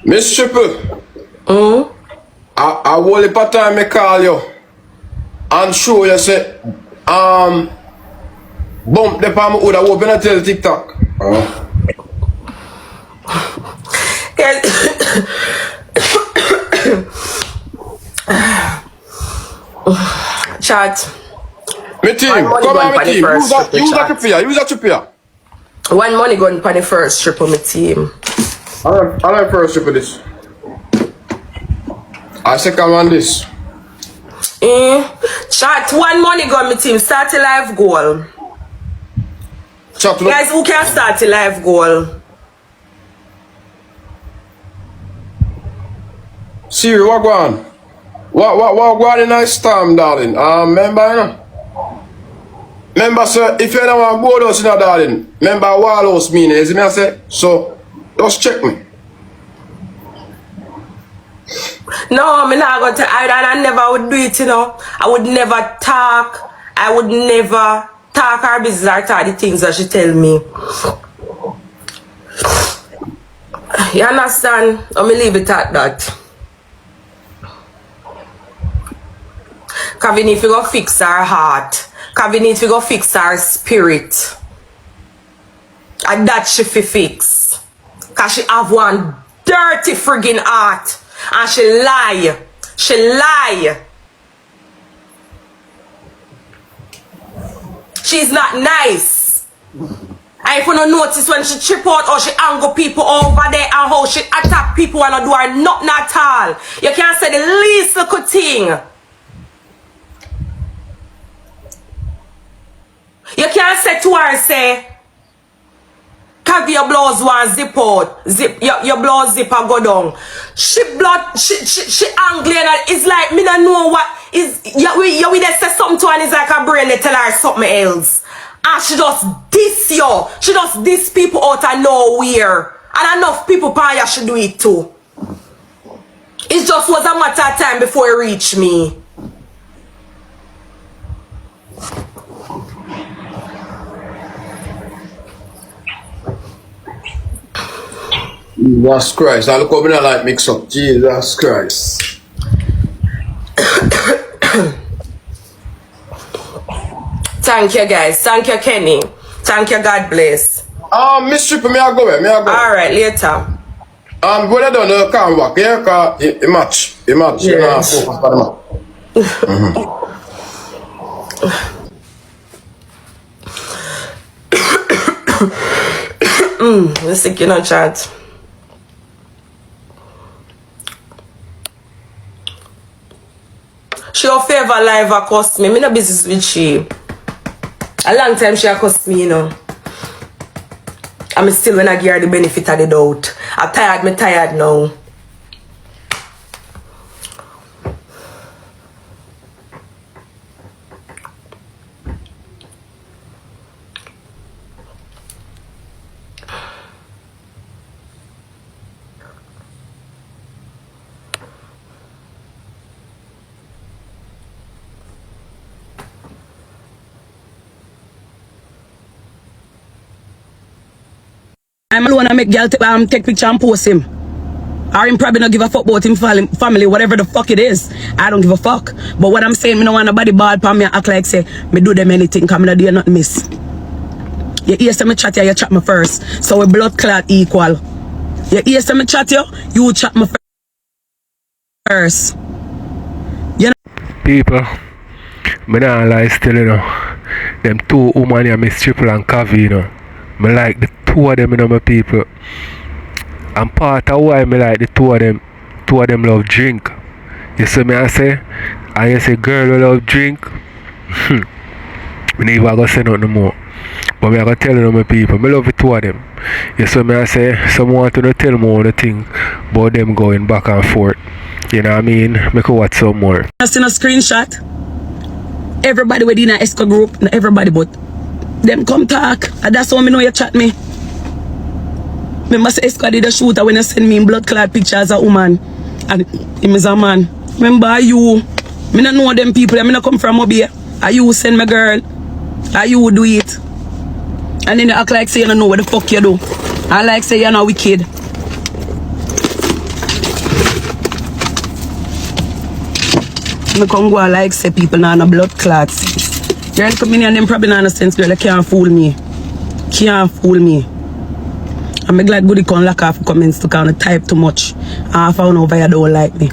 Miss Tripple. I will if a time me call you and show you say bump the palm would have open and tell TikTok. Chat. Me team, come on, me team. Use that tripper. One money going for the first trip on my team. I like first trip of this. I second one this. Chat, one money gun my team. Start a live goal. Chat, guys, who can start a live goal? Siri, what go on? What go on in a storm, darling? Remember, you know? Remember, sir, if you don't want to go those, you know, darling, remember wall house meaning, is it me I say? So, just check me. No, I'm not going to I never would do it, you know. I would never talk. I would never talk her business or talk the things that she tell me. You understand? Let me leave it at that. Cavii need to go fix her heart. Cavii need to go fix her spirit. And that she fi fix. Cause she have one dirty friggin' heart. And she lie. She lie. She's not nice. And if you don't notice when she trip out or she angle people over there and how she attack people and do her nothing at all. You can't say the least little thing. You can't say to her, say, Cavii, your blouse one zip out. Zip your blouse zip and go down. She angling and it's like me don't know what is you will say something to her and it's like her brain they tell her something else. And she just diss you. She just diss people out of nowhere. And enough people probably should do it too. It just was a matter of time before it reached me. Jesus Christ. I look over there like mix up. Jesus Christ. Thank you, guys. Thank you, Kenny. Thank you, God bless. Miss Tripple, me I go where? Alright, later. When I don't come back, yeah, cause it match. It match. Yes. You know, focus on the match. Let's take you no chat. She your favor live accost me. Me no business with she. A long time she accost me, you know. I'm still when I give her the benefit of the doubt. I'm tired, me tired now. I'm alone and make girl take picture and post him. Or him probably not give a fuck about him family, whatever the fuck it is. I don't give a fuck. But what I'm saying, me no want nobody bad for me and act like say me do them anything, cause me not do nothing miss. You hear some chat you chat me first. So we blood clot equal. You hear some chat you chat me first. You know? People, me not lie still, you know. Them two women here, Miss Tripple and Cavii, you know. Me like the two of them, you know, my people. And part of why me like the two of them love drink. You see me I say? And you say girl who love drink. Me never gonna say nothing more. But me I gonna tell you, my people, me love the two of them. You see me I say? Some want to tell me all the thing about them going back and forth. You know what I mean? Me could watch some more. I seen a screenshot. Everybody within a ESCO group, not everybody but them come talk. And that's how me know you chat me. Remember say ESCO did a shooter when you send me in blood clot picture as a woman. And him is a man. Remember you. Me not know them people. Me not come from up here. Are you send me girl? Are you do it? And then you act like say you don't know what the fuck you do. I like say you're not wicked. Me come go and like say people not no blood clots. Girl come in and them probably not no sense, girl. You can't fool me. Can't fool me. I'm glad Goody can lock off comments to kind of type too much. I found over you don't like me.